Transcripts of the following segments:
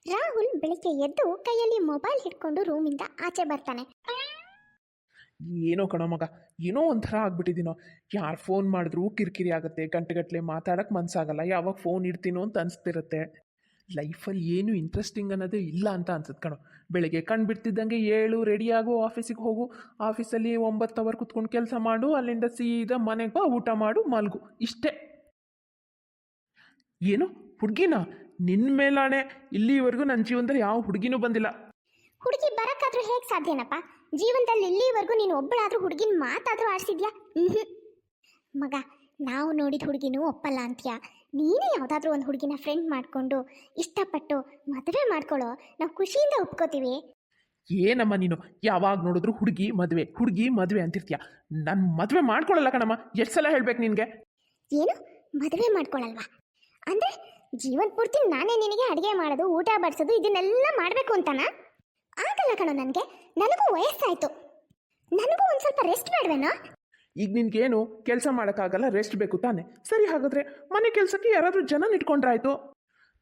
ರಾಹುಲ್ ಬೆಳಿಗ್ಗೆ ಎದ್ದು ಕೈಯಲ್ಲಿ ಮೊಬೈಲ್ ಹಿಡ್ಕೊಂಡು ರೂಮಿಂದ ಆಚೆ ಬರ್ತಾನೆ. ಏನೋ ಕಣೋ ಮಗ, ಏನೋ ಒಂಥರ ಆಗ್ಬಿಟ್ಟಿದ್ದೀನೋ. ಯಾರು ಫೋನ್ ಮಾಡಿದ್ರು ಕಿರಿಕಿರಿ ಆಗುತ್ತೆ, ಗಂಟೆಗಟ್ಟಲೆ ಮಾತಾಡೋಕ್ಕೆ ಮನಸ್ಸಾಗಲ್ಲ, ಯಾವಾಗ ಫೋನ್ ಇಡ್ತೀನೋ ಅಂತ ಅನಿಸ್ತಿರುತ್ತೆ. ಲೈಫಲ್ಲಿ ಏನು ಇಂಟ್ರೆಸ್ಟಿಂಗ್ ಅನ್ನೋದೇ ಇಲ್ಲ ಅಂತ ಅನ್ಸುತ್ತೆ ಕಣೋ. ಬೆಳಗ್ಗೆ ಕಣ್ಣು ಬಿಡ್ತಿದ್ದಂಗೆ ಏಳು, ರೆಡಿಯಾಗು, ಆಫೀಸಿಗೆ ಹೋಗು, ಆಫೀಸಲ್ಲಿ 9 ಅವರ್ ಕುತ್ಕೊಂಡು ಕೆಲಸ ಮಾಡು, ಅಲ್ಲಿಂದ ಸೀದಾ ಮನೆಗೆ ಬಾ, ಊಟ ಮಾಡು, ಮಲ್ಗು, ಇಷ್ಟೇ. ಏನು ಹುಡುಗಿನ? ನಿನ್ನ ಮೇಲಾಣೆ, ಇಲ್ಲಿವರೆಗೂ ನನ್ನ ಜೀವನದಲ್ಲಿ ಯಾವ ಹುಡುಗಿನೂ ಬಂದಿಲ್ಲ. ಹುಡುಗಿ ಬರಕ್ಕಾದ್ರೂ ಹೇಗೆ ಸಾಧ್ಯನಪ್ಪ? ಜೀವನದಲ್ಲಿ ಇಲ್ಲಿವರೆಗೂ ನೀನು ಒಬ್ಬಳಾದ್ರೂ ಹುಡುಗಿನ ಮಾತಾದ್ರೂ ಆಡ್ಸಿದ್ಯಾ? ಮಗ, ನಾವು ನೋಡಿದ ಹುಡುಗಿನೂ ಒಪ್ಪಲ್ಲ ಅಂತೀಯ. ನೀನೇ ಯಾವುದಾದ್ರೂ ಒಂದು ಹುಡುಗಿನ ಫ್ರೆಂಡ್ ಮಾಡಿಕೊಂಡು ಇಷ್ಟಪಟ್ಟು ಮದುವೆ ಮಾಡ್ಕೊಳ್ಳೋ, ನಾವು ಖುಷಿಯಿಂದ ಒಪ್ಕೋತೀವಿ. ಏನಮ್ಮ ನೀನು ಯಾವಾಗ ನೋಡಿದ್ರು ಹುಡುಗಿ ಮದುವೆ ಹುಡುಗಿ ಮದುವೆ ಅಂತಿರ್ತೀಯ. ನಾನು ಮದುವೆ ಮಾಡ್ಕೊಳ್ಳಲ್ಲ ಕಣಮ್ಮ, ಎಷ್ಟು ಸಲ ಹೇಳ್ಬೇಕು ನಿನಗೆ? ಏನು ಮದುವೆ ಮಾಡ್ಕೊಳ್ಳಲ್ವಾ? ಅಂದರೆ ಜೀವನ ಪೂರ್ತಿ ನಾನೇ ನಿನಗೆ ಅಡುಗೆ ಮಾಡೋದು, ಊಟ ಬಡಿಸೋದು, ಇದನ್ನೆಲ್ಲ ಮಾಡಬೇಕು ಅಂತನಾ? ಆಗಲ್ಲ ಕಣೋ, ನನಗೂ ವಯಸ್ಸಾಯಿತು. ನನಗೂ ಒಂದು ಸ್ವಲ್ಪ ರೆಸ್ಟ್ ಬೇಡವೇನೋ? ಈಗ ನಿನ್ಗೇನು ಕೆಲಸ ಮಾಡೋಕ್ಕಾಗಲ್ಲ, ರೆಸ್ಟ್ ಬೇಕು ತಾನೆ? ಸರಿ, ಹಾಗಾದರೆ ಮನೆ ಕೆಲಸಕ್ಕೆ ಯಾರಾದರೂ ಜನ ಇಟ್ಕೊಂಡ್ರಾಯ್ತು,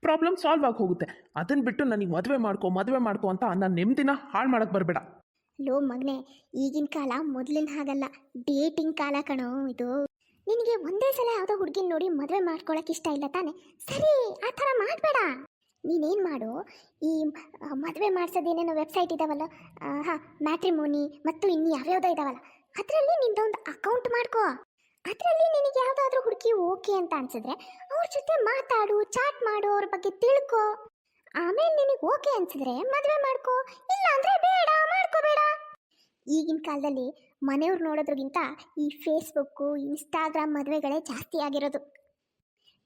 ಪ್ರಾಬ್ಲಮ್ ಸಾಲ್ವ್ ಆಗಿ ಹೋಗುತ್ತೆ. ಅದನ್ನು ಬಿಟ್ಟು ನನಗೆ ಮದುವೆ ಮಾಡ್ಕೊ ಅಂತ ನಾನು ನೆಮ್ಮದಿನ ಹಾಳು ಮಾಡೋಕ್ಕೆ ಬರಬೇಡ. ಲೋ ಮಗನೆ, ಈಗಿನ ಕಾಲ ಮೊದಲಿನ ಹಾಗಲ್ಲ, ಡೇಟಿಂಗ್ ಕಾಲ ಕಣೋ ಇದು. ನಿನಗೆ ಒಂದೇ ಸಲ ಯಾವುದೋ ಹುಡುಗಿನ ನೋಡಿ ಮದುವೆ ಮಾಡ್ಕೊಳಕ್ಕೆ ಇಷ್ಟ ಇಲ್ಲ ತಾನೆ? ಸರಿ, ಆ ಥರ ಮಾಡಬೇಡ. ನೀನೇನು ಮಾಡು, ಈ ಮದುವೆ ಮಾಡಿಸೋದೇನೇನೋ ವೆಬ್ಸೈಟ್ ಇದ್ದಾವಲ್ಲ, ಹಾಂ, ಮ್ಯಾಟ್ರಿಮೋನಿ ಮತ್ತು ಇನ್ನು ಯಾವ್ಯಾವುದೋ ಇದ್ದಾವಲ್ಲ, ಅದರಲ್ಲಿ ನಿಂದೊಂದು ಅಕೌಂಟ್ ಮಾಡ್ಕೋ. ಅದರಲ್ಲಿ ನಿನಗೆ ಯಾವುದಾದ್ರೂ ಹುಡುಗಿ ಓಕೆ ಅಂತ ಅನ್ಸಿದ್ರೆ ಅವ್ರ ಜೊತೆ ಮಾತಾಡು, ಚಾಟ್ ಮಾಡು, ಅವ್ರ ಬಗ್ಗೆ ತಿಳ್ಕೊ. ಆಮೇಲೆ ನಿನಗೆ ಓಕೆ ಅನ್ಸಿದ್ರೆ ಮದುವೆ ಮಾಡ್ಕೋ, ಇಲ್ಲ ಅಂದರೆ ಬೇಡ, ಮಾಡ್ಕೋಬೇಡ. ಈಗಿನ ಕಾಲದಲ್ಲಿ ಮನೆಯವ್ರು ನೋಡೋದ್ರಿಗಿಂತ ಈ ಫೇಸ್ಬುಕ್ಕು, ಇನ್ಸ್ಟಾಗ್ರಾಮ್ ಮದುವೆಗಳೇ ಜಾಸ್ತಿ ಆಗಿರೋದು.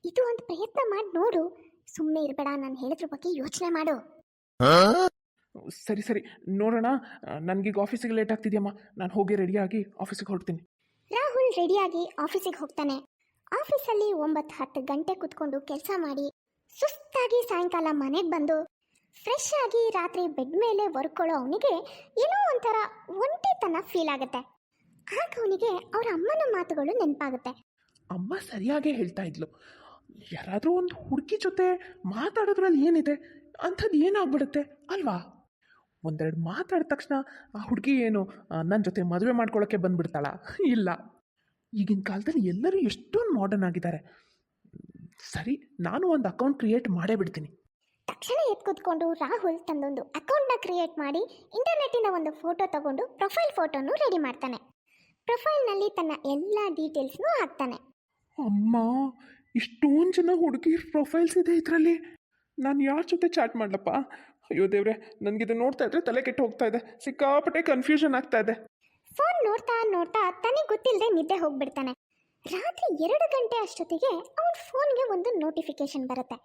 ಇದು ಒಂದು ಪ್ರಯತ್ನ ಮಾಡಿ ನೋಡು. ಸುಮ್ಮನೆ ಇರಬೇಡ, ನಾನು ಹೇಳಿದ್ರ ಬಗ್ಗೆ ಯೋಚನೆ ಮಾಡು. ಸರಿ ನೋಡೋಣ. ನನಗೀಗ ಆಫೀಸಿಗೆ ಲೇಟ್ ಆಗ್ತಿದ್ಯಮ್ಮ, ನಾನು ಹೋಗಿ ರೆಡಿಯಾಗಿ ಆಫೀಸಿಗೆ ಹೊರಡ್ತೀನಿ. ರಾಹುಲ್ ರೆಡಿಯಾಗಿ ಆಫೀಸಿಗೆ ಹೋಗ್ತಾನೆ. ಆಫೀಸಲ್ಲಿ 9-10 ಗಂಟೆ ಕುತ್ಕೊಂಡು ಕೆಲಸ ಮಾಡಿ ಸುಸ್ತಾಗಿ ಸಾಯಂಕಾಲ ಮನೆಗೆ ಬಂದು ಫ್ರೆಶ್ ಆಗಿ ರಾತ್ರಿ ಬೆಡ್ ಮೇಲೆ ವರ್ಕೊಳ್ಳೋ ಅವನಿಗೆ ಏನೋ ಒಂಥರ ಒಂಟಿತನ ಫೀಲ್ ಆಗುತ್ತೆ. ಆಗ ಅವನಿಗೆ ಅವ್ರ ಅಮ್ಮನ ಮಾತುಗಳು ನೆನಪಾಗುತ್ತೆ. ಅಮ್ಮ ಸರಿಯಾಗೇ ಹೇಳ್ತಾ ಇದ್ಲು, ಯಾರಾದರೂ ಒಂದು ಹುಡುಗಿ ಜೊತೆ ಮಾತಾಡೋದ್ರಲ್ಲಿ ಏನಿದೆ, ಅಂಥದ್ದು ಏನಾಗ್ಬಿಡುತ್ತೆ ಅಲ್ವಾ? ಒಂದೆರಡು ಮಾತಾಡಿದ ತಕ್ಷಣ ಆ ಹುಡುಗಿ ಏನು ನನ್ನ ಜೊತೆ ಮದುವೆ ಮಾಡ್ಕೊಳ್ಳೋಕ್ಕೆ ಬಂದುಬಿಡ್ತಾಳ? ಇಲ್ಲ, ಈಗಿನ ಕಾಲದಲ್ಲಿ ಎಲ್ಲರೂ ಎಷ್ಟೊಂದು ಮಾಡರ್ನ್ ಆಗಿದ್ದಾರೆ. ಸರಿ, ನಾನು ಒಂದು ಅಕೌಂಟ್ ಕ್ರಿಯೇಟ್ ಮಾಡೇ ಬಿಡ್ತೀನಿ. ತಕ್ಷಣ ಎತ್ಕೂತ್ಕೊಂಡು ರಾಹುಲ್ ತನ್ನೊಂದು ಅಕೌಂಟ್ನ ಕ್ರಿಯೇಟ್ ಮಾಡಿ ಇಂಟರ್ನೆಟ್ಟಿನ ಒಂದು ಫೋಟೋ ತಗೊಂಡು ಪ್ರೊಫೈಲ್ ಫೋಟೋನು ರೆಡಿ ಮಾಡ್ತಾನೆ. ಪ್ರೊಫೈಲ್ನಲ್ಲಿ ತನ್ನ ಎಲ್ಲ ಡೀಟೇಲ್ಸ್ನೂ ಹಾಕ್ತಾನೆ. ಅಮ್ಮ, ಇಷ್ಟೊಂದು ಜನ ಹುಡುಗಿ ಪ್ರೊಫೈಲ್ಸ್ ಇದೆ ಇದರಲ್ಲಿ. ನಾನು ಯಾರ ಜೊತೆ ಚಾಟ್ ಮಾಡಲಪ್ಪ? ಅಯ್ಯೋ ದೇವ್ರೆ, ನನಗಿದು ನೋಡ್ತಾ ಇದ್ರೆ ತಲೆ ಕೆಟ್ಟು ಹೋಗ್ತಾ ಇದೆ, ಸಿಕ್ಕಾಪಟ್ಟೆ ಕನ್ಫ್ಯೂಷನ್ ಆಗ್ತಾ ಇದೆ. ಫೋನ್ ನೋಡ್ತಾ ನೋಡ್ತಾ ತನಗೆ ಗೊತ್ತಿಲ್ಲದೆ ನಿದ್ದೆ ಹೋಗ್ಬಿಡ್ತಾನೆ. ರಾತ್ರಿ 2 ಗಂಟೆ ಅಷ್ಟೊತ್ತಿಗೆ ಅವನ ಫೋನ್ಗೆ ಒಂದು ನೋಟಿಫಿಕೇಶನ್ ಬರುತ್ತೆ.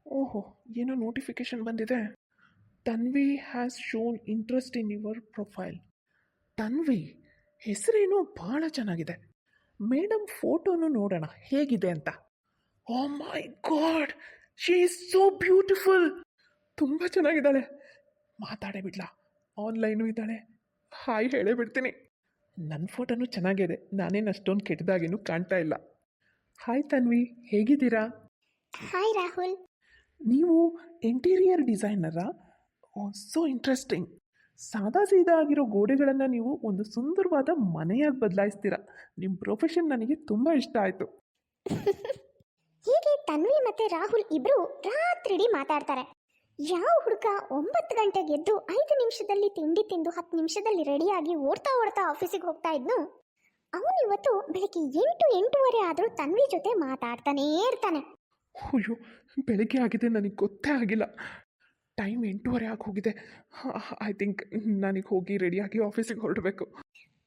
ಓಹೋ, ಏನೋ ನೋಟಿಫಿಕೇಶನ್ ಬಂದಿದೆ. Tanvi has shown interest in your profile. Tanvi ಹೆಸರೇನು ಭಾಳ ಚೆನ್ನಾಗಿದೆ. ಮೇಡಮ್ ಫೋಟೋನು ನೋಡೋಣ ಹೇಗಿದೆ ಅಂತ. Oh my god, she is so beautiful. ತುಂಬ ಚೆನ್ನಾಗಿದ್ದಾಳೆ. ಮಾತಾಡೇ ಬಿಡ್ಲಾ? ಆನ್ಲೈನು ಇದ್ದಾಳೆ, ಹಾಯ್ ಹೇಳೇ ಬಿಡ್ತೀನಿ. ನನ್ನ ಫೋಟೋನು ಚೆನ್ನಾಗಿದೆ, ನಾನೇನು ಅಷ್ಟೊಂದು ಕೆಟ್ಟದಾಗೇನು ಕಾಣ್ತಾ ಇಲ್ಲ. ಹಾಯ್ ತನ್ವಿ, ಹೇಗಿದ್ದೀರಾ? ಹಾಯ್ ರಾಹುಲ್. ನೀವು ಇಂಟೀರಿಯರ್ ಡಿಸೈನರಾ? So interesting. ಸಾದಾ ಸೀದಾ ಆಗಿರೋ ಗೋಡೆಗಳನ್ನು ನೀವು ಒಂದು ಸುಂದರವಾದ ಮನೆಯಾಗಿ ಬದಲಾಯಿಸ್ತೀರಾ. ನಿಮ್ಮ ಪ್ರೊಫೆಷನ್ ನನಗೆ ತುಂಬ ಇಷ್ಟ ಆಯಿತು. ಹೀಗೆ ತನ್ವಿ ಮತ್ತೆ ರಾಹುಲ್ ಇಬ್ರು ರಾತ್ರಿಡೀ ಮಾತಾಡ್ತಾರೆ. ಯಾವ ಹುಡುಗ 9 ಗಂಟೆಗೆ ಎದ್ದು 5 ನಿಮಿಷದಲ್ಲಿ ತಿಂಡಿ ತಿಂದು 10 ನಿಮಿಷದಲ್ಲಿ ರೆಡಿಯಾಗಿ ಓಡ್ತಾ ಆಫೀಸಿಗೆ ಹೋಗ್ತಾ ಇದ್ನು, ಅವನು ಇವತ್ತು ಬೆಳಗ್ಗೆ 8-8:30 ಆದರೂ ತನ್ವಿ ಜೊತೆ ಮಾತಾಡ್ತಾನೇ ಇರ್ತಾನೆ. ಅಯ್ಯೋ, ಬೆಳಗ್ಗೆ ಆಗಿದೆ, ನನಗೆ ಗೊತ್ತೇ ಆಗಿಲ್ಲ. ಟೈಮ್ 8:30 ಆಗಿ ಹೋಗಿದೆ. ಐ ಥಿಂಕ್ ನನಗೆ ಹೋಗಿ ರೆಡಿಯಾಗಿ ಆಫೀಸಿಗೆ ಹೊರಡಬೇಕು.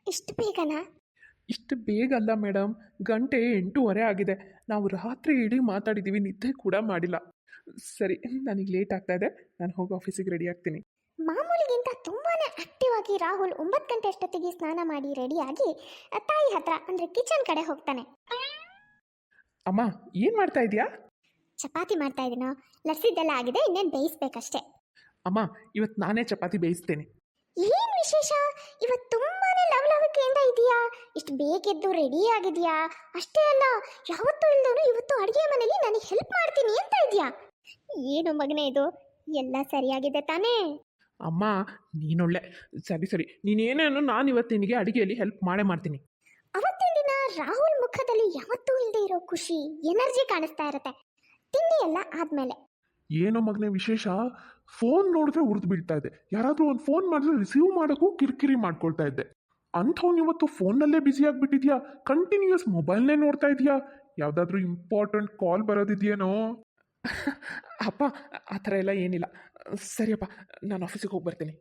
ಇಷ್ಟು ಬೇಗನಾ? ಇಷ್ಟು ಬೇಗ ಅಲ್ಲ ಮೇಡಮ್, ಗಂಟೆ 8:30 ಆಗಿದೆ. ನಾವು ರಾತ್ರಿ ಇಡೀ ಮಾತಾಡಿದ್ದೀವಿ, ನಿದ್ದೆ ಕೂಡ ಮಾಡಿಲ್ಲ. ಸರಿ, ನನಗೆ ಲೇಟ್ ಆಗ್ತಾ ಇದೆ, ನಾನು ಹೋಗಿ ಆಫೀಸಿಗೆ ರೆಡಿ ಆಗ್ತೀನಿ. ಮಾಮೂಲಿಗಿಂತ ತುಂಬಾನೇ ಆಕ್ಟಿವ್ ಆಗಿ ರಾಹುಲ್ 9 ಗಂಟೆ ಅಷ್ಟೊತ್ತಿಗೆ ಸ್ನಾನ ಮಾಡಿ ರೆಡಿಯಾಗಿ ತಾಯಿ ಹತ್ರ ಅಂದರೆ ಕಿಚನ್ ಕಡೆ ಹೋಗ್ತಾನೆ. ಅಮ್ಮ, ಏನು ಮಾಡ್ತಾ ಇದೆಯಾ? ಚಪಾತಿ ಮಾಡ್ತಾ ಇದೀನೋ, ಲರ್ಸಿದ್ದೆಲ್ಲ ಆಗಿದೆ, ಇನ್ನೇನು ಬೇಯಿಸ್ಬೇಕಷ್ಟೇ. ಅಮ್ಮ, ಇವತ್ತು ನಾನೇ ಚಪಾತಿ ಬೇಯಿಸ್ತೇನೆ. ಏನು ವಿಶೇಷ? ಇವತ್ತು ತುಂಬಾನೇ ಲವಲವಿಕೆಯಿಂದ ಇದೆಯಾ? ಇಷ್ಟು ಬೇಕೆದ್ದು ರೆಡಿ ಆಗಿದೆಯಾ? ಅಷ್ಟೇ ಅಲ್ಲ, ಯಾವತ್ತೂ ಇಲ್ದವನು ಇವತ್ತು ಅಡುಗೆ ಮನೆಯಲ್ಲಿ ನನಗೆ ಹೆಲ್ಪ್ ಮಾಡ್ತೀನಿ ಅಂತ ಇದೆಯಾ? ಏನು ಮಗನೇ ಇದು, ಎಲ್ಲ ಸರಿಯಾಗಿದೆ ತಾನೇ? ಅಮ್ಮ ನೀನೊಳ್ಳೆ. ಸರಿ ಸರಿ, ನೀನೇನೇನು ನಾನು ಇವತ್ತು ನಿನಗೆ ಅಡುಗೆಯಲ್ಲಿ ಹೆಲ್ಪ್ ಮಾಡೇ ಮಾಡ್ತೀನಿ. ಅವತ್ತಿನ ದಿನ ರಾಹುಲ್ ಮುಖದಲ್ಲಿ ಯಾವತ್ತೂ ಇಲ್ಲದೆ ಇರೋ ಖುಷಿ, ಎನರ್ಜಿ ಕಾಣಿಸ್ತಾ ಇರುತ್ತೆ ತಿಂಡಿ ಎಲ್ಲ ಆದ್ಮೇಲೆ. ಏನೋ ಮಗನೇ ವಿಶೇಷ, ಫೋನ್ ನೋಡಿದ್ರೆ ಉರಿದು ಬೀಳ್ತಾ ಇದೆ. ಯಾರಾದರೂ ಒಂದು ಫೋನ್ ಮಾಡಿದ್ರೆ ರಿಸೀವ್ ಮಾಡೋಕ್ಕೂ ಕಿರಿಕಿರಿ ಮಾಡ್ಕೊಳ್ತಾ ಇದ್ದೆ. ಅಂಥವ್ನು ಇವತ್ತು ಫೋನ್ನಲ್ಲೇ ಬ್ಯುಸಿ ಆಗಿಬಿಟ್ಟಿದ್ಯಾ, ಕಂಟಿನ್ಯೂಸ್ ಮೊಬೈಲ್ನೇ ನೋಡ್ತಾ ಇದೆಯಾ? ಯಾವುದಾದ್ರೂ ಇಂಪಾರ್ಟೆಂಟ್ ಕಾಲ್ ಬರೋದಿದೆಯೇನೋ? ಅಪ್ಪ ಆ ಥರ ಎಲ್ಲ ಏನಿಲ್ಲ. ಸರಿಯಪ್ಪ, ನಾನು ಆಫೀಸಿಗೆ ಹೋಗಿ ಬರ್ತೀನಿ.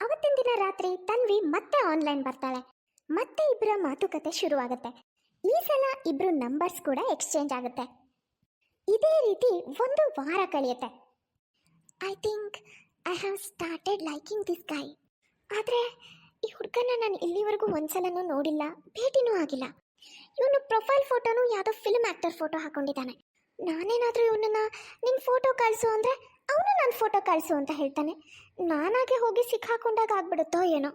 ಅವತ್ತಿನ ದಿನ ರಾತ್ರಿ ತನ್ವಿ ಮತ್ತೆ ಆನ್ಲೈನ್ ಬರ್ತಾಳೆ. ಮತ್ತೆ ಇಬ್ಬರ ಮಾತುಕತೆ ಶುರುವಾಗುತ್ತೆ. ಈ ಸಲ ಇಬ್ರು ನಂಬರ್ಸ್ ಕೂಡ ಎಕ್ಸ್ಚೇಂಜ್ ಆಗುತ್ತೆ. ಇದೇ ರೀತಿ ಒಂದು ವಾರ ಕಳೆಯುತ್ತೆ. I think I have started liking this guy. ಆದರೆ ಈ ಹುಡುಗನ ನಾನು ಇಲ್ಲಿವರೆಗೂ ಒಂದ್ಸಲನೂ ನೋಡಿಲ್ಲ, ಭೇಟಿನೂ ಆಗಿಲ್ಲ. ಇವನು ಪ್ರೊಫೈಲ್ ಫೋಟೋನು ಯಾವುದೋ ಫಿಲ್ಮ್ ಆ್ಯಕ್ಟರ್ ಫೋಟೋ ಹಾಕೊಂಡಿದ್ದಾನೆ. ನಾನೇನಾದರೂ ಇವನನ್ನ ನಿನ್ನ ಫೋಟೋ ಕಳಿಸು ಅಂದರೆ ಅವನು ನನ್ನ ಫೋಟೋ ಕಳಿಸು ಅಂತ ಹೇಳ್ತಾನೆ. ನಾನಾಗೆ ಹೋಗಿ ಸಿಕ್ಕಾಕೊಂಡಾಗ ಆಗ್ಬಿಡುತ್ತೋ ಏನೋ.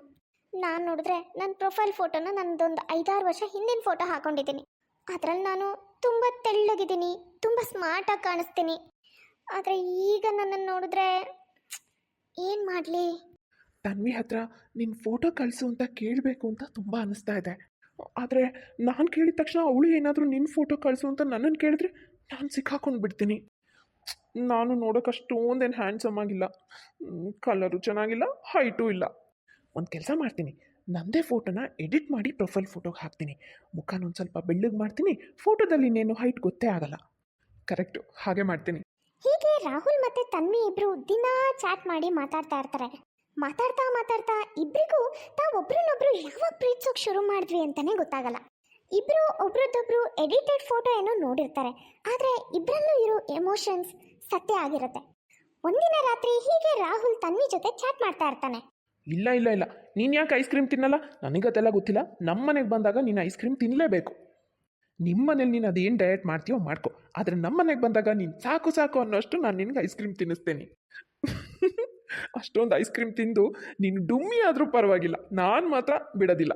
ನಾನು ನೋಡಿದ್ರೆ ನನ್ನ ಪ್ರೊಫೈಲ್ ಫೋಟೋನ ನನ್ನದೊಂದು 5-6 ವರ್ಷ ಹಿಂದಿನ ಫೋಟೋ ಹಾಕೊಂಡಿದ್ದೀನಿ. ಅದರಲ್ಲಿ ನಾನು ತುಂಬ ತೆಳ್ಳಗಿದ್ದೀನಿ, ತುಂಬ ಸ್ಮಾರ್ಟಾಗಿ ಕಾಣಿಸ್ತೀನಿ. ಆದರೆ ಈಗ ನನ್ನನ್ನು ನೋಡಿದ್ರೆ ಏನು ಮಾಡಲಿ? ತನ್ವಿ ಹತ್ರ ನಿನ್ನ ಫೋಟೋ ಕಳಿಸು ಅಂತ ಕೇಳಬೇಕು ಅಂತ ತುಂಬ ಅನ್ನಿಸ್ತಾ ಇದೆ. ಆದರೆ ನಾನು ಕೇಳಿದ ತಕ್ಷಣ ಅವಳು ಏನಾದರೂ ನಿನ್ನ ಫೋಟೋ ಕಳಿಸು ಅಂತ ನನ್ನನ್ನು ಕೇಳಿದ್ರೆ ನಾನು ಸಿಕ್ಕಾಕೊಂಡು ಬಿಡ್ತೀನಿ. ನಾನು ನೋಡೋಕೆ ಅಷ್ಟೊಂದೇನು ಹ್ಯಾಂಡ್ಸಮ್ ಆಗಿಲ್ಲ, ಕಲರು ಚೆನ್ನಾಗಿಲ್ಲ, ಹೈಟು ಇಲ್ಲ. ಒಂದು ಕೆಲಸ ಮಾಡ್ತೀನಿ, ನನ್ನದೇ ಫೋಟೋನ ಎಡಿಟ್ ಮಾಡಿ ಪ್ರೊಫೈಲ್ ಫೋಟೋಗೆ ಹಾಕ್ತೀನಿ. ಮುಖನೊಂದು ಸ್ವಲ್ಪ ಬೆಳ್ಳಗೆ ಮಾಡ್ತೀನಿ, ಫೋಟೋದಲ್ಲಿ ಇನ್ನೇನು ಹೈಟ್ ಗೊತ್ತೇ ಆಗಲ್ಲ. ಕರೆಕ್ಟು, ಹಾಗೆ ಮಾಡ್ತೀನಿ. ಹೀಗೆ ರಾಹುಲ್ ಮತ್ತು ತನ್ವಿ ಇಬ್ಬರು ದಿನ ಚಾಟ್ ಮಾಡಿ ಮಾತಾಡ್ತಾ ಇರ್ತಾರೆ. ಮಾತಾಡ್ತಾ ಮಾತಾಡ್ತಾ ಇಬ್ಬರಿಗೂ ತಾವೊಬ್ರನ್ನೊಬ್ರು ಯಾವಾಗ ಪ್ರೀತಿಸೋಕೆ ಶುರು ಮಾಡಿದ್ವಿ ಅಂತಲೇ ಗೊತ್ತಾಗಲ್ಲ. ಇಬ್ಬರು ಒಬ್ರದ್ದೊಬ್ರು ಎಡಿಟೆಡ್ ಫೋಟೋ ಏನೋ ನೋಡಿರ್ತಾರೆ, ಆದರೆ ಇಬ್ಬರಲ್ಲೂ ಇರೋ ಎಮೋಷನ್ಸ್ ಸತ್ಯ ಆಗಿರುತ್ತೆ. ಒಂದಿನ ರಾತ್ರಿ ಹೀಗೆ ರಾಹುಲ್ ತನ್ವಿ ಜೊತೆ ಚಾಟ್ ಮಾಡ್ತಾ ಇರ್ತಾನೆ. ಇಲ್ಲ ಇಲ್ಲ ಇಲ್ಲ, ನೀನು ಯಾಕೆ ಐಸ್ ಕ್ರೀಮ್ ತಿನ್ನಲ್ಲ? ನನಗದೆಲ್ಲ ಗೊತ್ತಿಲ್ಲ. ನಮ್ಮ ಮನೆಗೆ ಬಂದಾಗ ನೀನು ಐಸ್ ಕ್ರೀಮ್ ತಿನ್ನಲೇಬೇಕು. ನಿಮ್ಮ ಮನೇಲಿ ನೀನು ಅದೇನು ಡಯಟ್ ಮಾಡ್ತೀಯೋ ಮಾಡ್ಕೊ, ಆದರೆ ನಮ್ಮ ಮನೆಗೆ ಬಂದಾಗ ನೀನು ಸಾಕು ಸಾಕು ಅನ್ನೋಷ್ಟು ನಾನು ನಿನಗೆ ಐಸ್ ಕ್ರೀಮ್ ತಿನ್ನಿಸ್ತೇನೆ. ಅಷ್ಟೊಂದು ಐಸ್ ಕ್ರೀಮ್ ತಿಂದು ನೀನು ಡುಮ್ಮಿ ಆದರೂ ಪರವಾಗಿಲ್ಲ, ನಾನು ಮಾತ್ರ ಬಿಡೋದಿಲ್ಲ.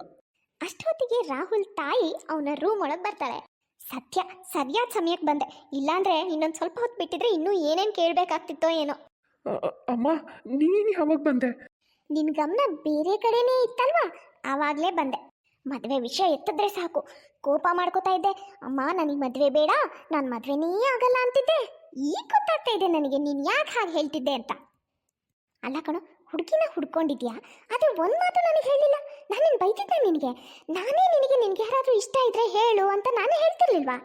ಅಷ್ಟೊತ್ತಿಗೆ ರಾಹುಲ್ ತಾಯಿ ಅವನ ರೂಮ್ ಒಳಗೆ ಬರ್ತಾಳೆ. ಸತ್ಯ, ಸರಿಯಾದ ಸಮಯಕ್ಕೆ ಬಂದೆ, ಇಲ್ಲಾಂದ್ರೆ ಇನ್ನೊಂದು ಸ್ವಲ್ಪ ಹೊತ್ತು ಬಿಟ್ಟಿದ್ರೆ ಇನ್ನೂ ಏನೇನು ಕೇಳಬೇಕಾಗ್ತಿತ್ತೋ ಏನೋ. ಅಮ್ಮ ನೀನು ಯಾವಾಗ ಬಂದೆ? ನಿನ್ನ ಗಮನ ಬೇರೆ ಕಡೆನೇ ಇತ್ತಲ್ವಾ, ಆವಾಗಲೇ ಬಂದೆ. ಮದುವೆ ವಿಷಯ ಎತ್ತಿದ್ರೆ ಸಾಕು ಕೋಪ ಮಾಡ್ಕೋತಾ ಇದ್ದೆ. ಅಮ್ಮ ನನಗೆ ಮದುವೆ ಬೇಡ, ನಾನು ಮದುವೆನೇ ಆಗಲ್ಲ ಅಂತಿದ್ದೆ. ಈಗ ಗೊತ್ತಾಗ್ತಾ ಇದೆ ನನಗೆ ನೀನು ಯಾಕೆ ಹಾಗೆ ಹೇಳ್ತಿದ್ದೆ ಅಂತ. ಅಲ್ಲ ಕಣೋ, ಹುಡುಗಿನ ಹುಡ್ಕೊಂಡಿದ್ಯಾ, ಆದರೆ ಒಂದು ಮಾತು ನನಗೆ ಹೇಳಿಲ್ಲ. ನಾನೇನು ಬೈತಿದ್ದೆ ನಿನಗೆ? ನಾನೇ ನಿನಗೆ ಯಾರಾದರೂ ಇಷ್ಟ ಇದ್ರೆ ಹೇಳು ಅಂತ ನಾನೇ ಹೇಳ್ತಿರ್ಲಿಲ್ವಾ?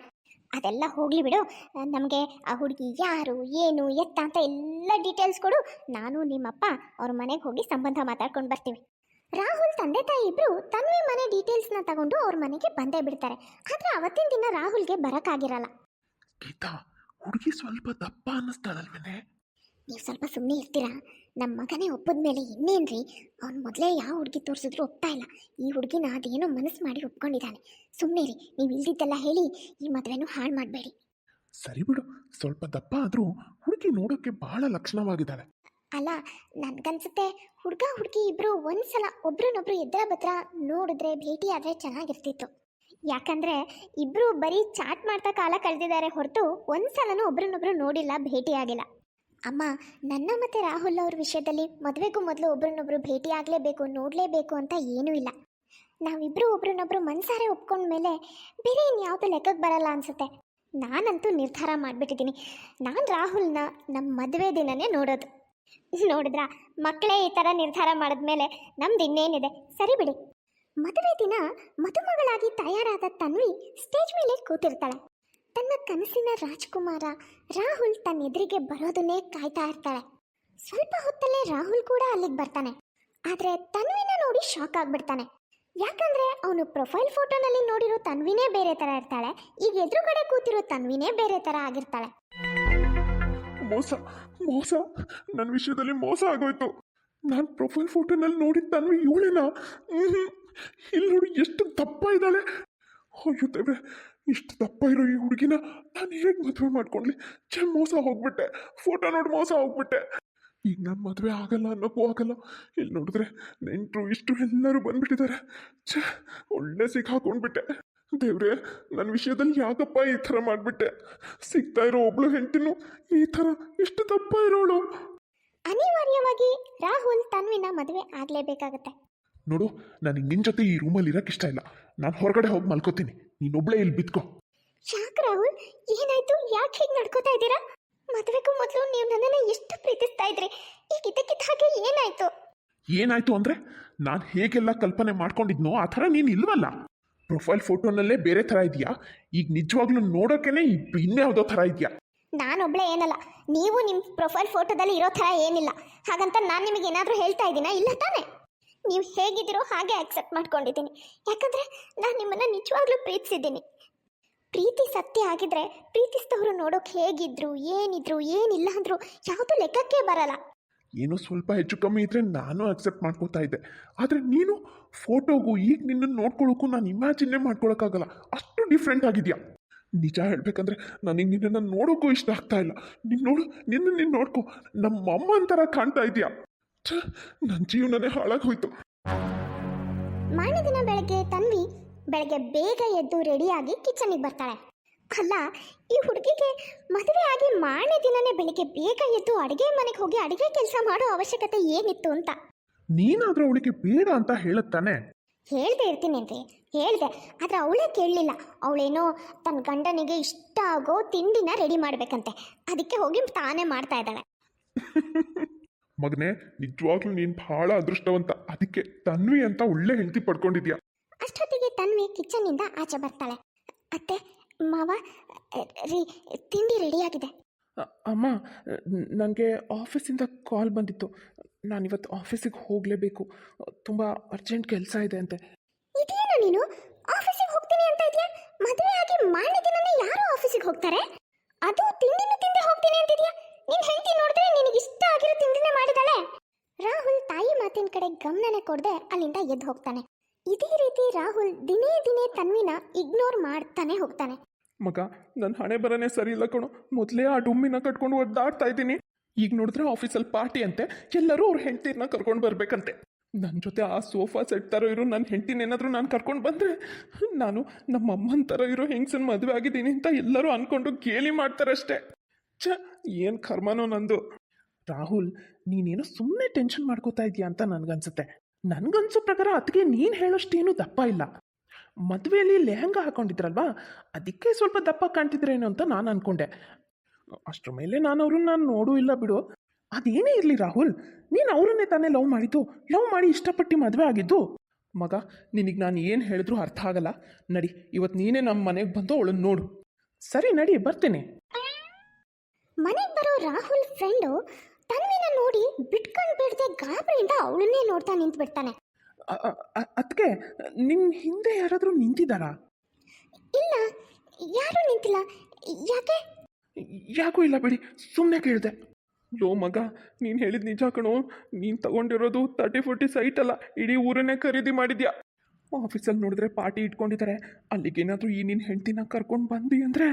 ಅದೆಲ್ಲ ಹೋಗಲಿ ಬಿಡು. ನಮಗೆ ಆ ಹುಡುಗಿ ಯಾರು, ಏನು, ಎತ್ತ ಅಂತ ಎಲ್ಲ ಡೀಟೇಲ್ಸ್ ಕೊಡು. ನಾನು ನಿಮ್ಮಪ್ಪ ಅವ್ರ ಮನೆಗೆ ಹೋಗಿ ಸಂಬಂಧ ಮಾತಾಡ್ಕೊಂಡು ಬರ್ತೀವಿ. ರಾಹುಲ್ ತಂದೆ ತಾಯಿ ಇಬ್ಬರು ತನ್ವಿ ಮನೆ ಡೀಟೇಲ್ಸ್ನ ತಗೊಂಡು ಅವ್ರ ಮನೆಗೆ ಬಂದೇ ಬಿಡ್ತಾರೆ. ಆದರೆ ಅವತ್ತಿನ ದಿನ ರಾಹುಲ್ಗೆ ಬರೋಕ್ಕಾಗಿರಲ್ಲ. ಗೀತಾ, ಹುಡುಗಿ ಸ್ವಲ್ಪ ದಪ್ಪ ಅನ್ನಿಸ್ತಾಳಲ್ವೇನೆ? ನೀವು ಸ್ವಲ್ಪ ಸುಮ್ಮನೆ ಇರ್ತೀರಾ? ನಮ್ಮ ಮಗನೇ ಒಪ್ಪದ ಮೇಲೆ ಇನ್ನೇನ್ರಿ, ಅವ್ನು ಮೊದಲೇ ಯಾವ ಹುಡುಗಿ ತೋರಿಸಿದ್ರು ಒಪ್ತಾ ಇಲ್ಲ. ಈ ಹುಡುಗಿನ ಅದೇನೋ ಮನಸ್ಸು ಮಾಡಿ ಒಪ್ಕೊಂಡಿದ್ದಾನೆ. ಸುಮ್ಮನೆ ರೀ, ನೀವು ಇಲ್ದಿದ್ದೆಲ್ಲ ಹೇಳಿ ಈ ಮದುವೆನೂ ಹಾಳು ಮಾಡಬೇಡಿ. ಸರಿ ಬಿಡು, ಸ್ವಲ್ಪ ದಪ್ಪ ಆದರೂ ಹುಡುಗಿ ನೋಡೋಕ್ಕೆ ಬಹಳ ಲಕ್ಷಣವಾಗಿದ್ದಾಳೆ. ಅಲ್ಲ, ನನಗನ್ಸುತ್ತೆ ಹುಡುಗ ಹುಡುಗಿ ಇಬ್ಬರು ಒಂದ್ಸಲ ಒಬ್ರನ್ನೊಬ್ರು ಎದ್ರ ಬದ್ರ ನೋಡಿದ್ರೆ ಭೇಟಿ ಆದರೆ ಚೆನ್ನಾಗಿರ್ತಿತ್ತು. ಯಾಕಂದರೆ ಇಬ್ಬರು ಬರೀ ಚಾಟ್ ಮಾಡ್ತಾ ಕಾಲ ಕಳೆದಿದ್ದಾರೆ ಹೊರತು ಒಂದ್ಸಲನೂ ಒಬ್ರನ್ನೊಬ್ರು ನೋಡಿಲ್ಲ, ಭೇಟಿ ಆಗಿಲ್ಲ. ಅಮ್ಮ, ನನ್ನ ಮತ್ತು ರಾಹುಲ್ ಅವ್ರ ವಿಷಯದಲ್ಲಿ ಮದುವೆಗೂ ಮೊದಲು ಒಬ್ರನ್ನೊಬ್ರು ಭೇಟಿ ಆಗಲೇಬೇಕು, ನೋಡಲೇಬೇಕು ಅಂತ ಏನೂ ಇಲ್ಲ. ನಾವಿಬ್ಬರು ಒಬ್ರನ್ನೊಬ್ರು ಮನಸಾರೆ ಒಪ್ಕೊಂಡ್ಮೇಲೆ ಬೇರೆ ಇನ್ಯಾವುದು ಲೆಕ್ಕಕ್ಕೆ ಬರಲ್ಲ ಅನಿಸುತ್ತೆ. ನಾನಂತೂ ನಿರ್ಧಾರ ಮಾಡಿಬಿಟ್ಟಿದ್ದೀನಿ, ನಾನು ರಾಹುಲ್ನ ನಮ್ಮ ಮದುವೆ ದಿನನೇ ನೋಡೋದು. ನೋಡಿದ್ರಾ, ಮಕ್ಕಳೇ ಈ ಥರ ನಿರ್ಧಾರ ಮಾಡಿದ್ಮೇಲೆ ನಮ್ದು ಇನ್ನೇನಿದೆ, ಸರಿ ಬಿಡಿ. ಮದುವೆ ದಿನ ಮದುಮಗಳಾಗಿ ತಯಾರಾದ ತನ್ವಿ ಸ್ಟೇಜ್ ಮೇಲೆ ಕೂತಿರ್ತಾಳೆ. ತನ್ನ ಕನಸಿನ ರಾಜ್ಕುಮಾರ ರಾಹುಲ್ ತನ್ನ ಎದುರಿಗೆ ಬರೋದನ್ನೇ ಕಾಯ್ತಾ ಇರ್ತಾಳೆ. ಸ್ವಲ್ಪ ಹೊತ್ತಲ್ಲೇ ರಾಹುಲ್ ಕೂಡ ಅಲ್ಲಿಗೆ ಬರ್ತಾನೆ. ಆದರೆ ತನ್ವಿನ ನೋಡಿ ಶಾಕ್ ಆಗ್ಬಿಡ್ತಾನೆ. ಯಾಕಂದ್ರೆ ಅವನು ಪ್ರೊಫೈಲ್ ಫೋಟೋನಲ್ಲಿ ನೋಡಿರೋ ತನ್ವಿನೇ ಬೇರೆ ಥರ ಇರ್ತಾಳೆ, ಈಗ ಎದುರುಗಡೆ ಕೂತಿರೋ ತನ್ವಿನೇ ಬೇರೆ ಥರ ಆಗಿರ್ತಾಳೆ. ಮೋಸ ಮೋಸ, ನನ್ನ ವಿಷಯದಲ್ಲಿ ಮೋಸ ಆಗೋಯ್ತು. ನಾನು ಪ್ರೊಫೈಲ್ ಫೋಟೋನಲ್ಲಿ ನೋಡಿದ ತನ್ವಿ ಇವಳೇನಾ? ಇಲ್ಲಿ ನೋಡಿ ಎಷ್ಟು ದಪ್ಪ ಇದ್ದಾಳೆ. ಅಯ್ಯೋ ದೇವ್ರೆ, ಇಷ್ಟು ದಪ್ಪ ಇರೋ ಈ ಹುಡುಗಿನ ನಾನು ಹೇಗೆ ಮದುವೆ ಮಾಡ್ಕೊಂಡ್ಲಿ? ಮೋಸ ಹೋಗ್ಬಿಟ್ಟೆ, ಫೋಟೋ ನೋಡಿ ಮೋಸ ಹೋಗ್ಬಿಟ್ಟೆ. ಈಗ ನಾನು ಮದುವೆ ಆಗಲ್ಲ ಅನ್ನೋಕ್ಕೂ ಆಗಲ್ಲ. ಇಲ್ಲಿ ನೋಡಿದ್ರೆ ನೆಂಟರು ಇಷ್ಟು ಎಲ್ಲರೂ ಬಂದ್ಬಿಟ್ಟಿದ್ದಾರೆ. ಒಳ್ಳೆ ಸಿಕ್ಕಾಕೊಂಡ್ಬಿಟ್ಟೆ. ದೇವ್ರೆ, ನನ್ನ ವಿಷಯದಲ್ಲಿ ಯಾಕಪ್ಪ ಈ ಥರ ಮಾಡಿಬಿಟ್ಟೆ? ಸಿಗ್ತಾ ಇರೋ ಒಬ್ಳು ಹೆಂಡತಿನೂ ಈ ಥರ ಇಷ್ಟು ತಪ್ಪ ಇರೋಳು. ಅನಿವಾರ್ಯವಾಗಿ ರಾಹುಲ್ ತನ್ವಿನ ಮದುವೆ ಆಗಲೇಬೇಕಾಗತ್ತೆ. ನೋಡು, ನನಗೆ ನಿನ್ನ ಜೊತೆ ಈ ರೂಮಲ್ಲಿ ಇರೋಕ್ಕೆ ಇಷ್ಟ ಇಲ್ಲ. ನಾನು ಹೊರಗಡೆ ಹೋಗಿ ಮಲ್ಕೋತೀನಿ, ನೀನೊಬ್ಳೇ ಇಲ್ಲಿ ಬಿತ್ಕೋ. ಯಾಕೆ ರಾಹುಲ್, ಏನಾಯ್ತು? ಯಾಕೆ ಹೀಗೆ ನಡ್ಕೋತಾ ಇದ್ದೀರಾ? ಮದುವೆಗೂ ಮೊದಲು ನೀವು ನನ್ನನ್ನು ಎಷ್ಟು ಪ್ರೀತಿಸ್ತಾ ಇದ್ರಿ, ಈಗ ಇದಕ್ಕಿದ್ದ ಹಾಗೆ ಏನಾಯ್ತು? ಏನಾಯ್ತು ಅಂದರೆ, ನಾನು ಹೇಗೆಲ್ಲ ಕಲ್ಪನೆ ಮಾಡ್ಕೊಂಡಿದ್ನೋ ಆ ಥರ ನೀನು ಇಲ್ವಲ್ಲ. ಪ್ರೊಫೈಲ್ ಫೋಟೋನಲ್ಲೇ ಬೇರೆ ಥರ ಇದೆಯಾ, ಈಗ ನಿಜವಾಗ್ಲೂ ನೋಡೋಕ್ಕೇನೆ ಇನ್ಯಾವುದೋ ಥರ ಇದೆಯಾ. ನಾನೊಬ್ಳೆ ಏನಲ್ಲ, ನೀವು ನಿಮ್ಮ ಪ್ರೊಫೈಲ್ ಫೋಟೋದಲ್ಲಿ ಇರೋ ಥರ ಏನಿಲ್ಲ. ಹಾಗಂತ ನಾನು ನಿಮಗೆ ಏನಾದರೂ ಹೇಳ್ತಾ ಇದ್ದೀನಾ? ಇಲ್ಲ ತಾನೇ. ನೀವು ಹೇಗಿದ್ದೀರೋ ಹಾಗೆ ಆಕ್ಸೆಪ್ಟ್ ಮಾಡ್ಕೊಂಡಿದ್ದೀನಿ. ಯಾಕಂದರೆ ನಾನು ನಿಮ್ಮನ್ನು ನಿಜವಾಗ್ಲೂ ಪ್ರೀತಿಸಿದ್ದೀನಿ. ಪ್ರೀತಿ ಸತ್ಯ ಆಗಿದ್ರೆ ಪ್ರೀತಿಸಿದವರು ನೋಡೋಕೆ ಹೇಗಿದ್ರು, ಏನಿದ್ರು, ಏನಿಲ್ಲ ಅಂದರೂ ಯಾವುದೂ ಲೆಕ್ಕಕ್ಕೆ ಬರಲ್ಲ. ಏನೋ ಸ್ವಲ್ಪ ಹೆಚ್ಚು ಕಮ್ಮಿ ಇದ್ದರೆ ನಾನು ಅಕ್ಸೆಪ್ಟ್ ಮಾಡ್ಕೋತಾ ಇದ್ದೆ. ಆದರೆ ನೀನು ಫೋಟೋಗೂ ಈಗ ನಿನ್ನನ್ನು ನೋಡ್ಕೊಳ್ಳೋಕ್ಕೂ ನಾನು ಇಮ್ಯಾಜಿನ್ನೇ ಮಾಡ್ಕೊಳಕ್ಕಾಗಲ್ಲ, ಅಷ್ಟು ಡಿಫ್ರೆಂಟ್ ಆಗಿದೆಯಾ. ನಿಜ ಹೇಳ್ಬೇಕಂದ್ರೆ ನನಗೆ ನಿನ್ನನ್ನು ನೋಡೋಕ್ಕೂ ಇಷ್ಟ ಆಗ್ತಾ ಇಲ್ಲ. ನಿನ್ನ ನೋಡ್ಕೊ, ನಮ್ಮ ಅಮ್ಮನ ಥರ ಕಾಣ್ತಾ ಇದೆಯಾ. ನನ್ನ ಜೀವನನೇ ಹಾಳಾಗೋಯ್ತು. ಮಾರನೇ ದಿನ ತನ್ವಿ ಬೆಳಗ್ಗೆ ಬೇಗ ಎದ್ದು ರೆಡಿಯಾಗಿ ಕಿಚನಿಗೆ ಬರ್ತಾಳೆ. ಅಲ್ಲ, ಈ ಹುಡುಗಿಗೆ ಮದುವೆ ಆಗಿ ಮಾರನೇ ದಿನನೇ ಬೆಳಿಗ್ಗೆ ಬೇಗ ಎದ್ದು ಅಡುಗೆ ಮನೆಗೆ ಹೋಗಿ ಅಡುಗೆ ಕೆಲಸ ಮಾಡೋ ಅವಶ್ಯಕತೆ ಏನಿತ್ತು ಅಂತ. ನೀನಾದ್ರೂ ಅವಳಿಗೆ ಬೇಡ ಅಂತ ಹೇಳುತ್ತಾನೆ. ಹೇಳ್ದೆ ಇರ್ತೀನೇನ್ರಿ, ಹೇಳ್ದೆ. ಆದರೆ ಅವಳೇ ಕೇಳಲಿಲ್ಲ. ಅವಳೇನೋ ತನ್ನ ಗಂಡನಿಗೆ ಇಷ್ಟ ಆಗೋ ತಿಂಡಿನ ರೆಡಿ ಮಾಡಬೇಕಂತೆ, ಅದಕ್ಕೆ ಹೋಗಿ ತಾನೇ ಮಾಡ್ತಾ ಇದ್ದಾಳೆ. ಮಗನೇ, ನಿಜವಾಗ್ಲೂ ನೀನು ಬಹಳ ಅದೃಷ್ಟವಂತ. ಅದಕ್ಕೆ ತನ್ವಿ ಅಂತ ಒಳ್ಳೆ ಹೆಂಡತಿ ಪಡ್ಕೊಂಡಿದ್ಯಾ. ಅಷ್ಟೊತ್ತಿಗೆ ತನ್ವಿ ಕಿಚನ್ನಿಂದ ಆಚೆ ಬರ್ತಾಳೆ. ಅತ್ತೆ, ಮಾವ, ತಿಂಡಿ ರೆಡಿಯಾಗಿದೆ. ಅಮ್ಮ, ನನಗೆ ಆಫೀಸಿಂದ ಕಾಲ್ ಬಂದಿತ್ತು. ನಾನಿವತ್ತು ಆಫೀಸಿಗೆ ಹೋಗಲೇಬೇಕು, ತುಂಬ ಅರ್ಜೆಂಟ್ ಕೆಲಸ ಇದೆ ಅಂತೆ. ಇದೇನು ನೀನು ಆಫೀಸಿಗೆ ಹೋಗ್ತೀನಿ ಅಂತ ಇದೆಯಾ? ಮದುವೆ ಆಗಿ ಮಾರನೇ ದಿನನೇ ಯಾರು ಆಫೀಸಿಗೆ ಹೋಗ್ತಾರೆ? ಅದು ತಿಂಡಿನೂ ತಿಂದೆ ಹೋಗ್ತೀನಿ ಅಂತಿದ್ಯಾ? ನಿನ್ನ ಹೆಂಡತಿ ನೋಡಿದ್ರೆ ನಿನಗೆ ಇಷ್ಟ ಆಗಿರೋ ತಿಂಡಿನೇ ಮಾಡಿದಾಳೆ. ರಾಹುಲ್ ತಾಯಿ ಮಾತಿನ ಕಡೆ ಗಮನನೇ ಕೊಡದೆ ಅಲ್ಲಿಂದ ಎದ್ದು ಹೋಗ್ತಾನೆ. ಇದೇ ರೀತಿ ರಾಹುಲ್ ದಿನೇ ದಿನೇ ತನ್ವಿನ ಇಗ್ನೋರ್ ಮಾಡ್ತಾನೆ ಹೋಗ್ತಾನೆ. ಮಗ, ನನ್ನ ಹಣೆ ಬರನೇ ಸರಿ ಇಲ್ಲ ಕಣೋ. ಮೊದಲೇ ಆ ಡುಮ್ಮಿನ ಕಟ್ಕೊಂಡು ಒದ್ದಾಡ್ತಾ ಇದ್ದೀನಿ. ಈಗ ನೋಡಿದ್ರೆ ಆಫೀಸಲ್ಲಿ ಪಾರ್ಟಿ ಅಂತೆ, ಎಲ್ಲರೂ ಅವ್ರ ಹೆಂಡ್ತಿನ ಕರ್ಕೊಂಡು ಬರಬೇಕಂತೆ. ನನ್ನ ಜೊತೆ ಆ ಸೋಫಾ ಸೆಟ್ ಥರ ಇರೋ ನನ್ನ ಹೆಂಡ್ತಿನೇನಾದರೂ ನಾನು ಕರ್ಕೊಂಡು ಬಂದರೆ ನಾನು ನಮ್ಮ ಅಮ್ಮನ ಥರ ಇರೋ ಹೆಂಗ್ಸನ್ ಮದುವೆ ಆಗಿದ್ದೀನಿ ಅಂತ ಎಲ್ಲರೂ ಅಂದ್ಕೊಂಡು ಗೇಲಿ ಮಾಡ್ತಾರಷ್ಟೇ. ಏನು ಕರ್ಮನೋ ನಂದು. ರಾಹುಲ್, ನೀನೇನೋ ಸುಮ್ಮನೆ ಟೆನ್ಷನ್ ಮಾಡ್ಕೋತಾ ಇದೆಯಾ ಅಂತ ನನಗನ್ಸುತ್ತೆ. ನನಗನ್ಸೋ ಪ್ರಕಾರ ಅದಕ್ಕೆ ನೀನು ಹೇಳೋಷ್ಟೇನು ದಪ್ಪ ಇಲ್ಲ. ಮದುವೆಯಲ್ಲಿ ಲೆಹಂಗಾ ಹಾಕೊಂಡಿದ್ರಲ್ವಾ, ಅದಕ್ಕೆ ಸ್ವಲ್ಪ ದಪ್ಪ ಕಾಣ್ತಿದ್ರೇನೋ ಅಂತ ನಾನು ಅಂದ್ಕೊಂಡೆ. ಅಷ್ಟರ ಮೇಲೆ ನಾನು ಅವ್ರನ್ನ ನೋಡೂ ಇಲ್ಲ ಬಿಡು. ಅದೇನೇ ಇರಲಿ ರಾಹುಲ್, ನೀನು ಅವರನ್ನೇ ತಾನೇ ಲವ್ ಮಾಡಿದ್ದು, ಲವ್ ಮಾಡಿ ಇಷ್ಟಪಟ್ಟು ಮದುವೆ ಆಗಿದ್ದು. ಮಗ, ನಿನಗೆ ನಾನು ಏನು ಹೇಳಿದ್ರೂ ಅರ್ಥ ಆಗಲ್ಲ. ನಡಿ, ಇವತ್ತು ನೀನೇ ನಮ್ಮ ಮನೆಗೆ ಬಂದು ಅವಳನ್ನು ನೋಡು. ಸರಿ, ನಡಿ, ಬರ್ತೀನಿ. ಮನೆಗೆ ಬರೋ ರಾಹುಲ್ ಫ್ರೆಂಡು ತನ್ವಿನ ನೋಡಿ ಬಿಟ್ಕೊಂಡು ಬಿಡದೆ ಗಾಬರಿಯಿಂದ ಅವಳನ್ನೇ ನೋಡ್ತಾ ನಿಂತು ಬಿಡ್ತಾನೆ. ಅದಕ್ಕೆ ನಿಮ್ಮ ಹಿಂದೆ ಯಾರಾದರೂ ನಿಂತಿದ್ದಾರಾ? ಇಲ್ಲ, ಯಾರೂ ನಿಂತಿಲ್ಲ. ಯಾಕೆ? ಯಾಕೂ ಇಲ್ಲ ಬಿಡಿ, ಸುಮ್ಮನೆ ಕೇಳಿದೆ. ಲೋ ಮಗ, ನೀನು ಹೇಳಿದ ನಿಜ ಕಣೋ. ನೀನು ತಗೊಂಡಿರೋದು 30-40 ಸೈಟ್ ಅಲ್ಲ, ಇಡೀ ಊರನ್ನೇ ಖರೀದಿ ಮಾಡಿದ್ಯಾ. ಆಫೀಸಲ್ಲಿ ನೋಡಿದ್ರೆ ಪಾರ್ಟಿ ಇಟ್ಕೊಂಡಿದ್ದಾರೆ, ಅಲ್ಲಿಗೇನಾದರೂ ಈ ನಿನ್ನ ಹೆಂಡ್ತಿನ ಕರ್ಕೊಂಡು ಬಂದು ಅಂದರೆ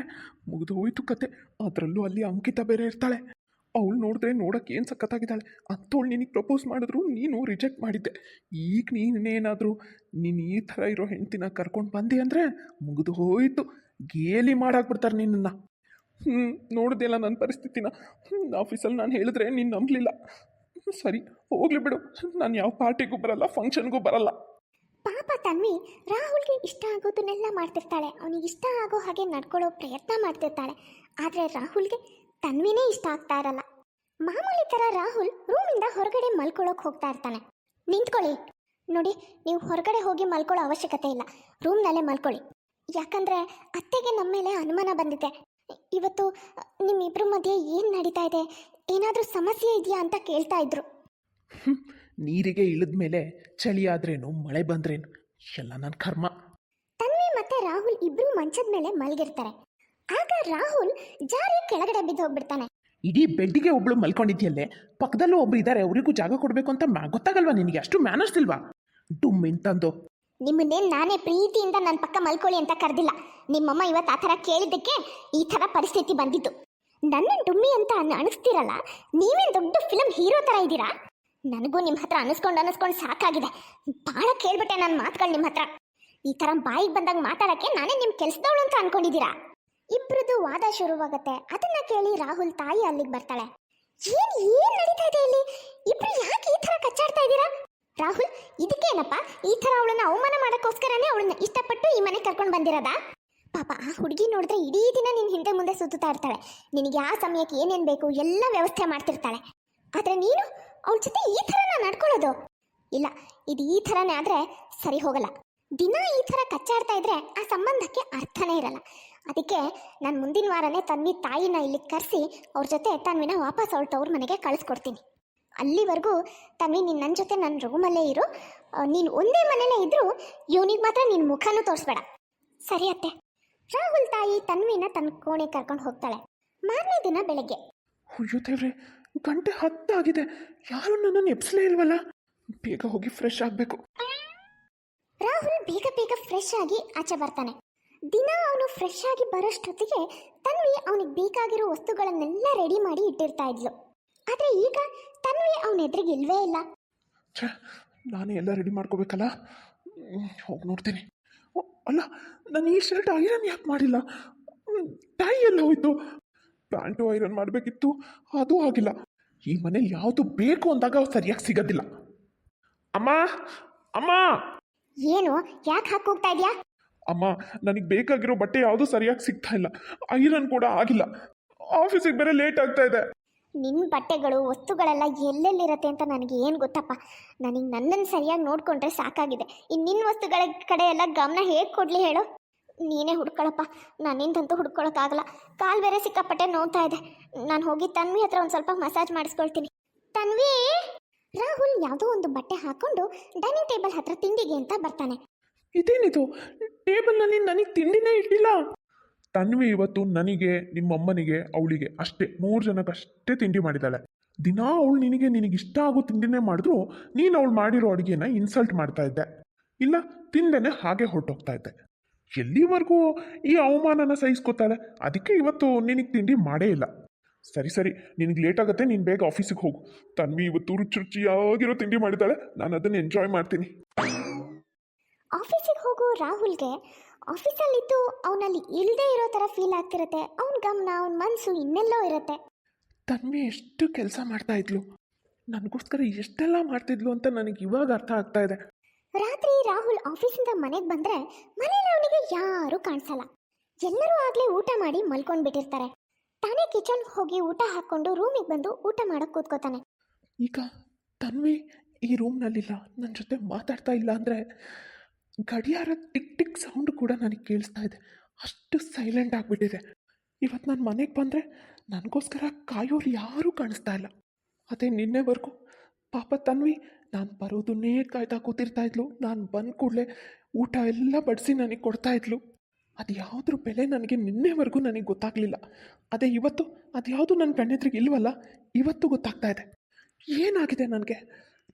ಮುಗಿದು ಹೋಯ್ತು ಕತೆ. ಅದರಲ್ಲೂ ಅಲ್ಲಿ ಅಂಕಿತ ಬೇರೆ ಇರ್ತಾಳೆ. ಅವಳು ನೋಡಿದ್ರೆ ನೋಡೋಕೆ ಏನು ಸಖತ್ತಾಗಿದ್ದಾಳೆ. ಅಂಥವಳು ನಿನಗೆ ಪ್ರಪೋಸ್ ಮಾಡಿದ್ರು ನೀನು ರಿಜೆಕ್ಟ್ ಮಾಡಿದ್ದೆ. ಈಗ ನೀನೇನಾದರೂ ನೀನು ಈ ಥರ ಇರೋ ಹೆಂಡ್ತಿನ ಕರ್ಕೊಂಡು ಬಂದಿ ಅಂದರೆ ಮುಗಿದು ಹೋಯಿತು, ಗೇಲಿ ಮಾಡಾಕ್ಬಿಡ್ತಾರೆ ನಿನ್ನನ್ನು. ನೋಡಿದೆಲ್ಲ ನನ್ನ ಪರಿಸ್ಥಿತಿನ. ಆಫೀಸಲ್ಲಿ ನಾನು ಹೇಳಿದ್ರೆ ನೀನು ನಂಬಲಿಲ್ಲ. ಸರಿ, ಹೋಗಲಿ ಬಿಡು, ನಾನು ಯಾವ ಪಾರ್ಟಿಗೂ ಬರಲ್ಲ, ಫಂಕ್ಷನ್ಗೂ ಬರಲ್ಲ. ಪಾಪ ತನ್ವಿ ರಾಹುಲ್ಗೆ ಇಷ್ಟ ಆಗೋದನ್ನೆಲ್ಲ ಮಾಡ್ತಿರ್ತಾಳೆ, ಅವನಿಗೆ ಇಷ್ಟ ಆಗೋ ಹಾಗೆ ನಡ್ಕೊಳ್ಳೋ ಪ್ರಯತ್ನ ಮಾಡ್ತಿರ್ತಾಳೆ. ಆದರೆ ರಾಹುಲ್ಗೆ ತನ್ವಿನೇ ಇಷ್ಟ ಆಗ್ತಾ ಇರಲ್ಲ. ಮಾಮೂಲಿ ಥರ ರಾಹುಲ್ ರೂಮಿಂದ ಹೊರಗಡೆ ಮಲ್ಕೊಳ್ಳೋಕೆ ಹೋಗ್ತಾ ಇರ್ತಾನೆ. ನಿಂತ್ಕೊಳ್ಳಿ, ನೋಡಿ, ನೀವು ಹೊರಗಡೆ ಹೋಗಿ ಮಲ್ಕೊಳ್ಳೋ ಅವಶ್ಯಕತೆ ಇಲ್ಲ, ರೂಮ್ನಲ್ಲೇ ಮಲ್ಕೊಳ್ಳಿ. ಯಾಕಂದರೆ ಅತ್ತೆಗೆ ನಮ್ಮ ಮೇಲೆ ಅನುಮಾನ ಬಂದಿದೆ. ಇವತ್ತು ನಿಮ್ಮಿಬ್ಬರ ಮಧ್ಯೆ ಏನು ನಡೀತಾ ಇದೆ, ಏನಾದರೂ ಸಮಸ್ಯೆ ಇದೆಯಾ ಅಂತ ಕೇಳ್ತಾ ಇದ್ರು. ನೀರಿಗೆ ಇಳಿದ ಮೇಲೆ ಚಳಿ ಆದ್ರೇನು ಮಳೆ ಬಂದ್ರೇನು ಎಲ್ಲ ನನ್ನ ಕರ್ಮ. ತನ್ವಿ ಮತ್ತೆ ರಾಹುಲ್ ಇಬ್ರು ಮಂಚದ ಮೇಲೆ ಮಲಗಿರ್ತಾರೆ. ಆಗ ರಾಹುಲ್ ಜಾರಿ ಕೆಳಗಡೆ ಬಿದ್ದು ಹೋಗ್ಬಿಡ್ತಾನೆ. ಇಡೀ ಬೆಡ್ಡಿಗೆ ಒಬ್ಳು ಮಲ್ಕೊಂಡಿದ್ಯಲ್ಲೇ, ಪಕ್ಕದಲ್ಲೂ ಒಬ್ರು ಇದ್ದಾರೆ, ಅವರಿಗೂ ಜಾಗ ಕೊಡಬೇಕು ಅಂತ ಗೊತ್ತಾಗಲ್ವಾ ನಿನಗೆ? ಅಷ್ಟು ಮ್ಯಾನರ್ಸ್ ಇಲ್ವಾ? ಡುಮ್ ಇಂತಂದು. ನಿಮ್ಮನ್ನೇನು ನಾನೇ ಪ್ರೀತಿಯಿಂದ ನನ್ನ ಪಕ್ಕ ಮಲ್ಕೊಳ್ಳಿ ಅಂತ ಕರೆದಿಲ್ಲ. ನಿಮ್ಮಮ್ಮ ಇವತ್ತು ಆ ಥರ ಕೇಳಿದ್ದಕ್ಕೆ ಈ ಥರ ಪರಿಸ್ಥಿತಿ ಬಂದಿತ್ತು. ನನ್ನ ಡುಮ್ಮಿ ಅಂತ ಅನಿಸ್ತಿರಲ್ಲ, ನೀವೇನು ದೊಡ್ಡ ಫಿಲಮ್ ಹೀರೋ ಥರ ಇದ್ದೀರಾ? ನನಗೂ ನಿಮ್ಮ ಹತ್ರ ಅನಿಸ್ಕೊಂಡು ಸಾಕಾಗಿದೆ. ಭಾಳ ಕೇಳ್ಬಿಟ್ಟೆ ನನ್ನ ಮಾತುಗಳು ನಿಮ್ಮ ಹತ್ರ. ಈ ಥರ ಬಾಯಿಗೆ ಬಂದಾಗ ಮಾತಾಡಕ್ಕೆ ನಾನೇ ನಿಮ್ಮ ಕೆಲಸದವಳು ಅಂತ ಅನ್ಕೊಂಡಿದ್ದೀರಾ? ಇಬ್ರದ್ದು ವಾದ ಶುರುವಾಗತ್ತೆ. ಅದನ್ನ ಕೇಳಿ ರಾಹುಲ್ ತಾಯಿ ಅಲ್ಲಿಗೆ ಬರ್ತಾಳೆ. ಏನ್ ನಡೀತಾ ಇದೆ ಇಲ್ಲಿ? ಇಬ್ರು ಯಾಕೆ ಈ ಥರ ಕಚ್ಚಾಡ್ತಾ ಇದ್ದೀರಾ? ರಾಹುಲ್, ಇದಕ್ಕೇನಪ್ಪ ಈ ಥರ ಅವಳನ್ನ ಅವಮಾನ ಮಾಡೋಕ್ಕೋಸ್ಕರನೇ ಅವಳನ್ನ ಇಷ್ಟಪಟ್ಟು ಈ ಮನೆ ಕರ್ಕೊಂಡು ಬಂದಿರೋದಾ? ಪಾಪ ಆ ಹುಡುಗಿ ನೋಡಿದ್ರೆ ಇಡೀ ದಿನ ನಿನ್ನ ಹಿಂದೆ ಮುಂದೆ ಸುತ್ತುತ್ತಾ ಇರ್ತಾಳೆ. ನಿನಗೆ ಆ ಸಮಯಕ್ಕೆ ಏನೇನು ಬೇಕು ಎಲ್ಲ ವ್ಯವಸ್ಥೆ ಮಾಡ್ತಿರ್ತಾಳೆ. ಆದರೆ ನೀನು ಅವಳ ಜೊತೆ ಈ ಥರನ ನಡ್ಕೊಳ್ಳೋದು? ಇಲ್ಲ, ಇದು ಈ ಥರನೇ ಆದರೆ ಸರಿ ಹೋಗಲ್ಲ. ದಿನ ಈ ಥರ ಕಚ್ಚಾಡ್ತಾ ಇದ್ರೆ ಆ ಸಂಬಂಧಕ್ಕೆ ಅರ್ಥನೇ ಇರಲ್ಲ. ಅದಕ್ಕೆ ನಾನು ಮುಂದಿನ ವಾರನೇ ತನ್ವಿ ತಾಯಿನ ಇಲ್ಲಿ ಕರೆಸಿ ಅವ್ರ ಜೊತೆ ತನ್ವಿನ ವಾಪಸ್ ಅವಳ ತವ್ರ ಮನೆಗೆ ಕಳಿಸ್ಕೊಡ್ತೀನಿ. ಅಲ್ಲಿವರೆಗೂ ತನ್ವಿ ನೀನು ನನ್ನ ಜೊತೆ ನನ್ನ ರೂಮಲ್ಲೇ ಇರು. ನೀನು ಒಂದೇ ಮನೇಲೇ ಇದ್ದರೂ ಇವನಿಗೆ ಮಾತ್ರ ನಿನ್ನ ಮುಖನೂ ತೋರಿಸ್ಬೇಡ. ಸರಿ ಅತ್ತೆ. ರಾಹುಲ್ ತಾಯಿ ತನ್ವಿನ ತನ್ನ ಕೋಣೆ ಕರ್ಕೊಂಡು ಹೋಗ್ತಾಳೆ. ಮಾರನೇ ದಿನ ಬೆಳಗ್ಗೆ. ಅಯ್ಯೋ ದೇವ್ರೆ, ಗಂಟೆ 10 ಆಗಿದೆ, ಯಾರು ನನ್ನನ್ನು ಎಬ್ಸಲೇ ಇಲ್ವಲ್ಲ. ಬೇಗ ಹೋಗಿ ಫ್ರೆಶ್ ಆಗಬೇಕು. ರಾಹುಲ್ ಬೇಗ ಬೇಗ ಫ್ರೆಶ್ ಆಗಿ ಆಚೆ ಬರ್ತಾನೆ. ದಿನ ಅವನು ಫ್ರೆಶ್ ಆಗಿ ಬರೋಷ್ಟೊತ್ತಿಗೆ ತನ್ವಿ ಅವನಿಗೆ ಬೇಕಾಗಿರೋ ವಸ್ತುಗಳನ್ನೆಲ್ಲ ರೆಡಿ ಮಾಡಿ ಇಟ್ಟಿರ್ತಾ ಇದ್ಲು. ಆದರೆ ಈಗ ತನ್ವಿ ಅವನ ಎದುರಿಗೆ ಇಲ್ವೇ ಇಲ್ಲ. ಛೇ, ನಾನೇ ಎಲ್ಲ ರೆಡಿ ಮಾಡ್ಕೋಬೇಕಲ್ಲ. ಹೋಗಿ ನೋಡ್ತೀನಿ. ಅಲ್ಲ, ನಾನು ಈ ಶರ್ಟ್ ಐರನ್ ಯಾಕೆ ಮಾಡಿಲ್ಲ? ಟೈ ಎಲ್ಲ ಹೋಯ್ತು. ಪ್ಯಾಂಟು ಐರನ್ ಮಾಡಬೇಕಿತ್ತು, ಅದು ಆಗಿಲ್ಲ. ಈ ಮನೇಲಿ ಯಾವುದು ಬೇಕು ಅಂದಾಗ ಸರಿಯಾಗಿ ಸಿಗೋದಿಲ್ಲ. ಅಮ್ಮ ಅಮ್ಮ ಏನು, ಯಾಕೆ ಹಾಕಿ ಹೋಗ್ತಾ ಇದೆಯಾ? ಅಮ್ಮ, ನನಗೆ ಬೇಕಾಗಿರೋ ಬಟ್ಟೆ ಯಾವುದೂ ಸರಿಯಾಗಿ ಸಿಗ್ತಾ ಇಲ್ಲ. ಐರನ್ ಕೂಡ ಆಗಿಲ್ಲ. ಆಫೀಸಿಗೆ ಬೇರೆ ಲೇಟ್ ಆಗ್ತಾ ಇದೆ. ನಿನ್ನ ಬಟ್ಟೆಗಳು ವಸ್ತುಗಳೆಲ್ಲ ಎಲ್ಲೆಲ್ಲಿರುತ್ತೆ ಅಂತ ನನಗೆ ಏನು ಗೊತ್ತಪ್ಪ. ನನಗೆ ನನ್ನನ್ನು ಸರಿಯಾಗಿ ನೋಡಿಕೊಂಡ್ರೆ ಸಾಕಾಗಿದೆ. ಇನ್ನು ನಿನ್ನ ವಸ್ತುಗಳ ಕಡೆ ಎಲ್ಲ ಗಮನ ಹೇಗೆ ಕೊಡಲಿ ಹೇಳು? ನೀನೇ ಹುಡ್ಕೊಳಪ್ಪ, ನನ್ನಿಂದಂತೂ ಹುಡ್ಕೊಳಕ್ಕಾಗಲ್ಲ. ಕಾಲು ಬೇರೆ ಸಿಕ್ಕಾಪಟ್ಟೆ ನೋಡ್ತಾ ಇದೆ. ನಾನು ಹೋಗಿ ತನ್ವಿ ಹತ್ರ ಒಂದು ಸ್ವಲ್ಪ ಮಸಾಜ್ ಮಾಡಿಸ್ಕೊಳ್ತೀನಿ. ತನ್ವಿ! ರಾಹುಲ್ ಯಾವುದೋ ಒಂದು ಬಟ್ಟೆ ಹಾಕೊಂಡು ಡೈನಿಂಗ್ ಟೇಬಲ್ ಹತ್ರ ತಿಂಡಿಗೆ ಅಂತ ಬರ್ತಾನೆ. ಇದೇನಿದು? ಟೇಬಲ್ನಲ್ಲಿ ನನಗೆ ತಿಂಡಿನೇ ಇಟ್ಟಿಲ್ಲ. ತನ್ವಿ ಇವತ್ತು ನನಗೆ, ನಿಮ್ಮಮ್ಮನಿಗೆ, ಅವಳಿಗೆ ಅಷ್ಟೇ 3 ಜನಕ್ಕಷ್ಟೇ ತಿಂಡಿ ಮಾಡಿದ್ದಾಳೆ. ದಿನ ಅವಳು ನಿನಗೆ ಇಷ್ಟ ಆಗೋ ತಿಂಡಿನೇ ಮಾಡಿದ್ರು ನೀನು ಅವಳು ಮಾಡಿರೋ ಅಡುಗೆನ ಇನ್ಸಲ್ಟ್ ಮಾಡ್ತಾ ಇದ್ದೆ. ಇಲ್ಲ, ತಿಂದೇನೆ ಹಾಗೆ ಹೊರಟೋಗ್ತಾ ಇದ್ದೆ. ಎಲ್ಲಿವರೆಗೂ ಈ ಅವಮಾನನ ಸಹಿಸ್ಕೋತಾಳೆ? ಅದಕ್ಕೆ ಇವತ್ತು ನಿನಗೆ ತಿಂಡಿ ಮಾಡೇ ಇಲ್ಲ. ಸರಿ, ನಿನಗೆ ಲೇಟ್ ಆಗುತ್ತೆ, ನೀನು ಬೇಗ ಆಫೀಸಿಗೆ ಹೋಗು. ತನ್ವಿ ಇವತ್ತು ರುಚಿಯಾಗಿರೋ ತಿಂಡಿ ಮಾಡಿದ್ದಾಳೆ, ನಾನು ಅದನ್ನು ಎಂಜಾಯ್ ಮಾಡ್ತೀನಿ. ಆಫೀಸಿಗೆ ಹೋಗೋ ರಾಹುಲ್ಗೆ ಆಫೀಸಲ್ಲಿದ್ದು ಅವನಲ್ಲಿ ಇಲ್ಲದೆ ಇರೋ ಥರ ಫೀಲ್ ಆಗ್ತಿರುತ್ತೆ. ಅವನ ಗಮನ, ಅವನ ಮನಸ್ಸು ಇನ್ನೆಲ್ಲೋ ಇರುತ್ತೆ. ತನ್ವಿ ಎಷ್ಟು ಕೆಲಸ ಮಾಡ್ತಾ ಇದ್ಲು, ನನಗೋಸ್ಕರ ಎಷ್ಟೆಲ್ಲ ಮಾಡ್ತಿದ್ಲು ಅಂತ ನನಗೆ ಇವಾಗ ಅರ್ಥ ಆಗ್ತಾ ಇದೆ. ರಾತ್ರಿ ರಾಹುಲ್ ಆಫೀಸಿಂದ ಮನೆಗೆ ಬಂದರೆ ಮನೇಲಿ ಅವನಿಗೆ ಯಾರೂ ಕಾಣಿಸಲ್ಲ. ಎಲ್ಲರೂ ಆಗಲೇ ಊಟ ಮಾಡಿ ಮಲ್ಕೊಂಡು ಬಿಟ್ಟಿರ್ತಾರೆ. ತಾನೇ ಕಿಚನ್ಗೆ ಹೋಗಿ ಊಟ ಹಾಕ್ಕೊಂಡು ರೂಮಿಗೆ ಬಂದು ಊಟ ಮಾಡೋಕ್ಕೆ ಕೂತ್ಕೋತಾನೆ. ಈಗ ತನ್ವಿ ಈ ರೂಮ್ನಲ್ಲಿಲ್ಲ, ನನ್ನ ಜೊತೆ ಮಾತಾಡ್ತಾ ಇಲ್ಲ ಅಂದರೆ ಗಡಿಯಾರ ಟಿಕ್ ಟಿಕ್ ಸೌಂಡ್ ಕೂಡ ನನಗೆ ಕೇಳಿಸ್ತಾ ಇದೆ. ಅಷ್ಟು ಸೈಲೆಂಟ್ ಆಗಿಬಿಟ್ಟಿದೆ. ಇವತ್ತು ನಾನು ಮನೆಗೆ ಬಂದರೆ ನನಗೋಸ್ಕರ ಕಾಯೋರು ಯಾರೂ ಕಾಣಿಸ್ತಾ ಇಲ್ಲ. ಅದೇ ನಿನ್ನೆವರೆಗೂ ಪಾಪ ತನ್ವಿ ನಾನು ಬರೋದನ್ನೇ ಕಾಯ್ತಾ ಕೂತಿರ್ತಾ ಇದ್ಲು. ನಾನು ಬಂದ ಕೂಡಲೇ ಊಟ ಎಲ್ಲ ಬಡಿಸಿ ನನಗೆ ಕೊಡ್ತಾಯಿದ್ಲು. ಅದು ಯಾವುದ್ರ ಬೆಲೆ ನನಗೆ ನಿನ್ನೆವರೆಗೂ ನನಗೆ ಗೊತ್ತಾಗಲಿಲ್ಲ. ಅದೇ ಇವತ್ತು ಅದು ಯಾವುದು ನನ್ನ ಕಣ್ಣೆದ್ರಿಗೆ ಇಲ್ವಲ್ಲ, ಇವತ್ತು ಗೊತ್ತಾಗ್ತಾ ಇದೆ. ಏನಾಗಿದೆ ನನಗೆ?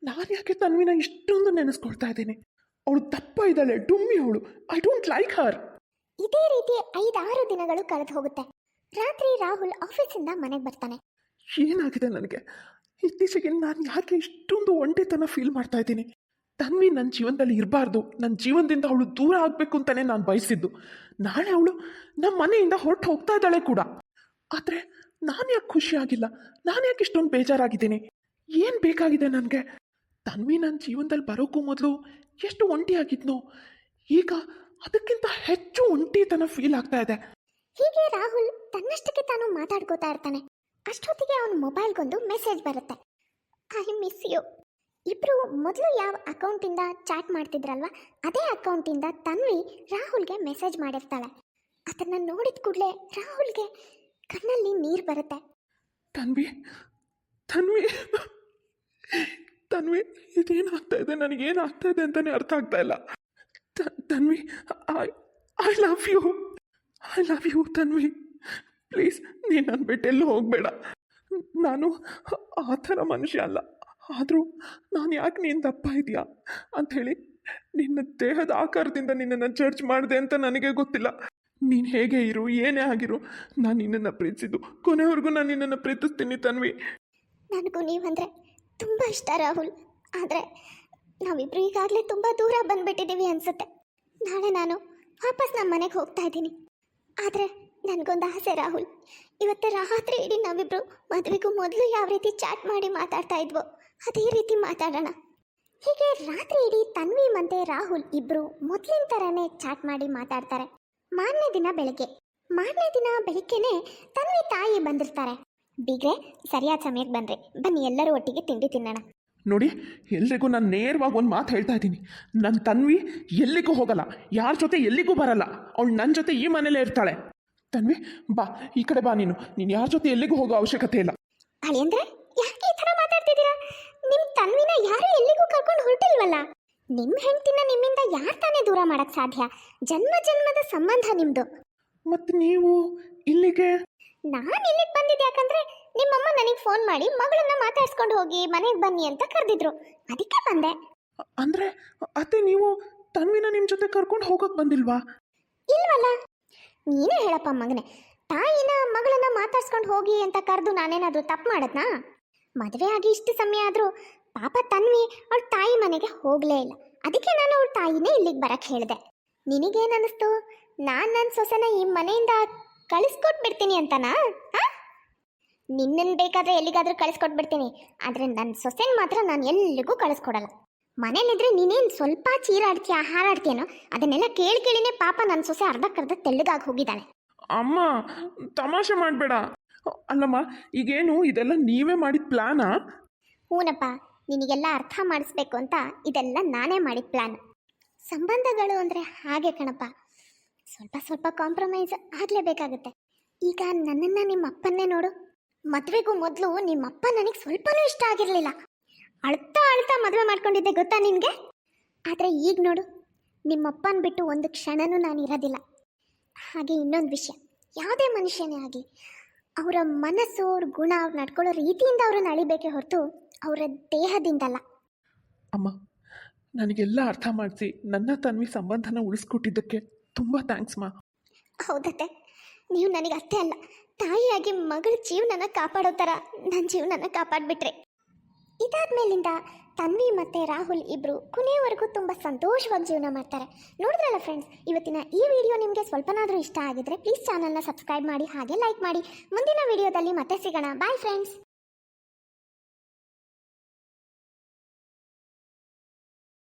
ನಾನು ಯಾಕೆ ತನ್ವಿನ ಇಷ್ಟೊಂದು ನೆನೆಸ್ಕೊಳ್ತಾ ಇದ್ದೀನಿ? ಅವಳು ದಪ್ಪ ಇದ್ದಾಳೆ, ಡುಮ್ಮಿ ಅವಳು. I don't like her. ಇದೇ ರೀತಿ 5-6 ದಿನಗಳು ಕಳೆದು ಹೋಗುತ್ತೆ. ರಾತ್ರಿ ರಾಹುಲ್ ಆಫೀಸಿಂದ ಮನೆಗೆ ಬರ್ತಾನೆ. ಏನಾಗಿದೆ ನನಗೆ? ಇತ್ತೀಚೆಗೆ ನಾನು ಯಾಕೆ ಇಷ್ಟೊಂದು ಒಂಟಿತನ ಫೀಲ್ ಮಾಡ್ತಾ ಇದ್ದೀನಿ? ತನ್ವಿ ನನ್ನ ಜೀವನದಲ್ಲಿ ಇರಬಾರ್ದು, ನನ್ನ ಜೀವನದಿಂದ ಅವಳು ದೂರ ಆಗಬೇಕು ಅಂತಲೇ ನಾನು ಬಯಸಿದ್ದು. ನಾಳೆ ಅವಳು ನಮ್ಮ ಮನೆಯಿಂದ ಹೊರಟು ಹೋಗ್ತಾ ಇದ್ದಾಳೆ ಕೂಡ. ಆದರೆ ನಾನು ಯಾಕೆ ಖುಷಿಯಾಗಿಲ್ಲ? ನಾನು ಯಾಕೆ ಇಷ್ಟೊಂದು ಬೇಜಾರಾಗಿದ್ದೀನಿ? ಏನು ಬೇಕಾಗಿದೆ ನನಗೆ? ತನ್ವಿ ನನ್ನ ಜೀವನದಲ್ಲಿ ಬರೋಕ್ಕೂ ಮೊದಲು ಎಷ್ಟು ಒಂಟಿಯಾಗಿದ್ನೋ, ಈಗ ಅದಕ್ಕಿಂತ ಹೆಚ್ಚು ಒಂಟಿತನ ಫೀಲ್ ಆಗ್ತಾ ಇದೆ. ಹೀಗೆ ರಾಹುಲ್ ತನ್ನಷ್ಟಕ್ಕೆ ತಾನು ಮಾತಾಡ್ಕೋತಾ ಇರ್ತಾನೆ. ಅಷ್ಟೊತ್ತಿಗೆ ಅವನ ಮೊಬೈಲ್ಗೊಂದು ಮೆಸೇಜ್ ಬರುತ್ತೆ. I miss you. ಇಬ್ರು ಮೊದಲು ಯಾವ ಅಕೌಂಟಿಂದ ಚಾಟ್ ಮಾಡ್ತಿದ್ರಲ್ವ, ಅದೇ ಅಕೌಂಟಿಂದ ತನ್ವಿ ರಾಹುಲ್ಗೆ ಮೆಸೇಜ್ ಮಾಡಿರ್ತಾಳೆ. ಅದನ್ನು ನೋಡಿದ ಕೂಡಲೇ ರಾಹುಲ್ಗೆ ಕಣ್ಣಲ್ಲಿ ನೀರು ಬರುತ್ತೆ. ತನ್ವಿ ತನ್ವಿ ತನ್ವಿ ಇದೇನಾಗ್ತಾ ಇದೆ? ನನಗೇನಾಗ್ತಾ ಇದೆ ಅಂತಲೇ ಅರ್ಥ ಆಗ್ತಾ ಇಲ್ಲ. Tanvi, I love you Tanvi. Please, ನೀನು ನನ್ನ ಬಿಟ್ಟೆಲ್ಲೂ ಹೋಗಬೇಡ. ನಾನು ಆ ಥರ ಮನುಷ್ಯ ಅಲ್ಲ. ಆದರೂ ನಾನು ಯಾಕೆ ನೀನು ದಪ್ಪ ಇದೆಯಾ ಅಂಥೇಳಿ ನಿನ್ನ ದೇಹದ ಆಕಾರದಿಂದ ನಿನ್ನನ್ನು ಜಡ್ಜ್ ಮಾಡಿದೆ ಅಂತ ನನಗೆ ಗೊತ್ತಿಲ್ಲ. ನೀನು ಹೇಗೆ ಇರು, ಏನೇ ಆಗಿರು, ನಾನು ನಿನ್ನನ್ನು ಪ್ರೀತಿಸಿದ್ದು ಕೊನೆವರೆಗೂ ನಾನು ನಿನ್ನನ್ನು ಪ್ರೀತಿಸ್ತೀನಿ ತನ್ವಿ. ನನಗೂ ನೀವಂದರೆ ತುಂಬ ಇಷ್ಟ ರಾಹುಲ್. ಆದರೆ ನಾವಿಬ್ರು ಈಗಾಗಲೇ ತುಂಬ ದೂರ ಬಂದುಬಿಟ್ಟಿದ್ದೀವಿ ಅನಿಸುತ್ತೆ. ನಾಳೆ ನಾನು ವಾಪಸ್ ನಮ್ಮ ಮನೆಗೆ ಹೋಗ್ತಾ ಇದ್ದೀನಿ. ಆದರೆ ನನಗೊಂದು ಆಸೆ ರಾಹುಲ್, ಇವತ್ತು ರಾತ್ರಿ ಇಡೀ ನಾವಿಬ್ರು ಮದುವೆಗೂ ಮೊದಲು ಯಾವ ರೀತಿ ಚಾಟ್ ಮಾಡಿ ಮಾತಾಡ್ತಾ ಇದ್ವೋ ಅದೇ ರೀತಿ ಮಾತಾಡೋಣ. ಹೀಗೆ ರಾತ್ರಿ ಇಡೀ ತನ್ವಿ ಮತ್ತೆ ರಾಹುಲ್ ಇಬ್ರು ಮೊದಲಿನ ಥರನೇ ಚಾಟ್ ಮಾಡಿ ಮಾತಾಡ್ತಾರೆ. ಮಾರನೇ ದಿನ ಬೆಳಿಗ್ಗೆನೆ ತನ್ವಿ ತಾಯಿ ಬಂದಿರ್ತಾರೆ. ಬೀಗ್ರೆ, ಸರಿಯಾದ ಸಮಯಕ್ಕೆ ಬಂದ್ರಿ, ಬನ್ನಿ ಎಲ್ಲರೂ ಒಟ್ಟಿಗೆ ತಿಂಡಿ ತಿನ್ನೋಣ. ನೋಡಿ, ಎಲ್ರಿಗೂ ನಾನು ನೇರವಾಗಿ ಒಂದು ಮಾತು ಹೇಳ್ತಾ ಇದ್ದೀನಿ. ನನ್ನ ತನ್ವಿ ಎಲ್ಲಿಗೂ ಹೋಗಲ್ಲ, ಯಾರ ಜೊತೆ ಎಲ್ಲಿಗೂ ಬರಲ್ಲ. ಅವಳು ನನ್ನ ಜೊತೆ ಈ ಮನೇಲೇ ಇರ್ತಾಳೆ. ತನ್ವಿ ಬಾ, ಈ ಕಡೆ ಬಾ. ನೀನು ಯಾರ ಜೊತೆ ಎಲ್ಲಿಗೂ ಹೋಗೋ ಅವಶ್ಯಕತೆ ಇಲ್ಲ. ಅಳಿಯಂದ್ರೆ ಯಾಕೆ ಈ ಥರ ಮಾತಾಡ್ತಿದ್ದೀರಾ? ನಿಮ್ಮ ತನ್ವಿನ ಯಾರು ಎಲ್ಲಿಗೂ ಕರ್ಕೊಂಡು ಹೊರಟಿಲ್ವಲ್ಲ. ನಿಮ್ಮ ಹೆಂಡ್ತಿನ ನಿಮ್ಮಿಂದ ಯಾರು ತಾನೇ ದೂರ ಮಾಡಕ್ ಸಾಧ್ಯ? ಜನ್ಮದ ಸಂಬಂಧ ನಿಮ್ದು. ಮತ್ತು ನೀವು ಇಲ್ಲಿಗೆ? ನಾನು ಇಲ್ಲಿಗೆ ಬಂದಿದ್ದೆ ಯಾಕಂದ್ರೆ ನಿಮ್ಮಮ್ಮ ನನಗೆ ಫೋನ್ ಮಾಡಿ ಮಗಳನ್ನ ಮಾತಾಡ್ಸ್ಕೊಂಡು ಹೋಗಿ ಮನೆಗೆ ಬನ್ನಿ ಅಂತ ಕರೆದಿದ್ರು, ಅದಕ್ಕೆ ಬಂದೆ. ಅಂದರೆ ಅತ್ತೆ, ನೀವು ತನ್ವಿನ ನಿಮ್ಮ ಜೊತೆ ಕರ್ಕೊಂಡು ಹೋಗೋಕೆ ಬಂದಿಲ್ವಾ? ಇಲ್ವಲ್ಲ. ನೀನೇ ಹೇಳಪ್ಪ ಮಗನೇ, ತಾಯಿನ ಮಗಳನ್ನ ಮಾತಾಡ್ಸ್ಕೊಂಡು ಹೋಗಿ ಅಂತ ಕರೆದು ನಾನೇನಾದ್ರೂ ತಪ್ಪು ಮಾಡದ್ನಾ? ಮದುವೆ ಆಗಿ ಇಷ್ಟು ಸಮಯ ಆದರೂ ಪಾಪ ತನ್ವಿ ಅವಳ ತಾಯಿ ಮನೆಗೆ ಹೋಗಲೇ ಇಲ್ಲ. ಅದಕ್ಕೆ ನಾನು ಅವಳ ತಾಯಿನೇ ಇಲ್ಲಿಗೆ ಬರಕ್ಕೆ ಹೇಳಿದೆ. ನಿನಗೇನನ್ನಿಸ್ತು? ನಾನು ನನ್ನ ಸೊಸೆನ ಈ ಮನೆಯಿಂದ ಕಳಿಸ್ಕೊಟ್ಬಿಡ್ತೀನಿ ಅಂತನಾ? ನಿನ್ನನ್ನು ಬೇಕಾದರೆ ಎಲ್ಲಿಗಾದರೂ ಕಳಿಸ್ಕೊಟ್ಬಿಡ್ತೀನಿ, ಆದರೆ ನನ್ನ ಸೊಸೆನ ಮಾತ್ರ ನಾನು ಎಲ್ಲಿಗೂ ಕಳಿಸ್ಕೊಡಲ್ಲ. ಮನೇಲಿದ್ರೆ ನೀನೇನು ಸ್ವಲ್ಪ ಚೀರಾಡ್ತೀಯ, ಹಾರಾಡ್ತೀಯನೋ ಅದನ್ನೆಲ್ಲ ಕೇಳಿನೇ ಪಾಪ ನನ್ನ ಸೊಸೆ ಅರ್ಧಕ್ಕರ್ಧ ತೆಳ್ಳಗಾಗಿ ಹೋಗಿದ್ದಾಳೆ. ಅಮ್ಮ, ತಮಾಷೆ ಮಾಡಬೇಡ. ಅಲ್ಲಮ್ಮ, ಈಗೇನು ಇದೆಲ್ಲ ನೀವೇ ಮಾಡಿದ ಪ್ಲಾನಾ? ಹೂನಪ್ಪ, ನಿನಗೆಲ್ಲ ಅರ್ಥ ಮಾಡಿಸ್ಬೇಕು ಅಂತ ಇದೆಲ್ಲ ನಾನೇ ಮಾಡಿದ ಪ್ಲಾನ್. ಸಂಬಂಧಗಳು ಅಂದರೆ ಹಾಗೆ ಕಣಪ್ಪ, ಸ್ವಲ್ಪ ಕಾಂಪ್ರಮೈಸ್ ಆಗಲೇಬೇಕಾಗುತ್ತೆ. ಈಗ ನನ್ನನ್ನು ನಿಮ್ಮ ಅಪ್ಪನ್ನೇ ನೋಡು. ಮದುವೆಗೂ ಮೊದಲು ನಿಮ್ಮಪ್ಪ ನನಗೆ ಸ್ವಲ್ಪನೂ ಇಷ್ಟ ಆಗಿರಲಿಲ್ಲ. ಅಳ್ತಾ ಮದುವೆ ಮಾಡ್ಕೊಂಡಿದ್ದೆ ಗೊತ್ತಾ ನಿನಗೆ? ಆದರೆ ಈಗ ನೋಡು, ನಿಮ್ಮಪ್ಪನ ಬಿಟ್ಟು ಒಂದು ಕ್ಷಣನೂ ನಾನು ಇರೋದಿಲ್ಲ. ಹಾಗೆ ಇನ್ನೊಂದು ವಿಷಯ, ಯಾವುದೇ ಮನುಷ್ಯನೇ ಆಗಲಿ ಅವರ ಮನಸ್ಸು, ಅವ್ರ ಗುಣ, ಅವ್ರು ನಡ್ಕೊಳ್ಳೋ ರೀತಿಯಿಂದ ಅವ್ರನ್ನ ಅಳಿಬೇಕೆ ಹೊರತು ಅವರ ದೇಹದಿಂದಲ್ಲ. ಅಮ್ಮ, ನನಗೆಲ್ಲ ಅರ್ಥ ಮಾಡಿಸಿ ನನ್ನ ತನ್ವಿ ಸಂಬಂಧನ ಉಳಿಸ್ಕೊಟ್ಟಿದ್ದಕ್ಕೆ ತುಂಬ ಥ್ಯಾಂಕ್ಸ್ ಮಾ. ಹೌದತ್ತೆ, ನೀವು ನನಗೆ ಅಷ್ಟೇ ಅಲ್ಲ, ತಾಯಿಯಾಗಿ ಮಗಳ ಜೀವನನ ಕಾಪಾಡೋ ಥರ ನನ್ನ ಜೀವನನ ಕಾಪಾಡಿಬಿಟ್ರೆ. ಇದಾದ್ಮೇಲಿಂದ ತನ್ವಿ ಮತ್ತು ರಾಹುಲ್ ಇಬ್ಬರು ಕೊನೆಯವರೆಗೂ ತುಂಬ ಸಂತೋಷವಾಗಿ ಜೀವನ ಮಾಡ್ತಾರೆ. ನೋಡಿದ್ರಲ್ಲ ಫ್ರೆಂಡ್ಸ್, ಇವತ್ತಿನ ಈ ವಿಡಿಯೋ ನಿಮಗೆ ಸ್ವಲ್ಪನಾದರೂ ಇಷ್ಟ ಆಗಿದ್ರೆ ಪ್ಲೀಸ್ ಚಾನಲ್ನ ಸಬ್ಸ್ಕ್ರೈಬ್ ಮಾಡಿ, ಹಾಗೆ ಲೈಕ್ ಮಾಡಿ. ಮುಂದಿನ ವಿಡಿಯೋದಲ್ಲಿ ಮತ್ತೆ ಸಿಗೋಣ. Bye friends.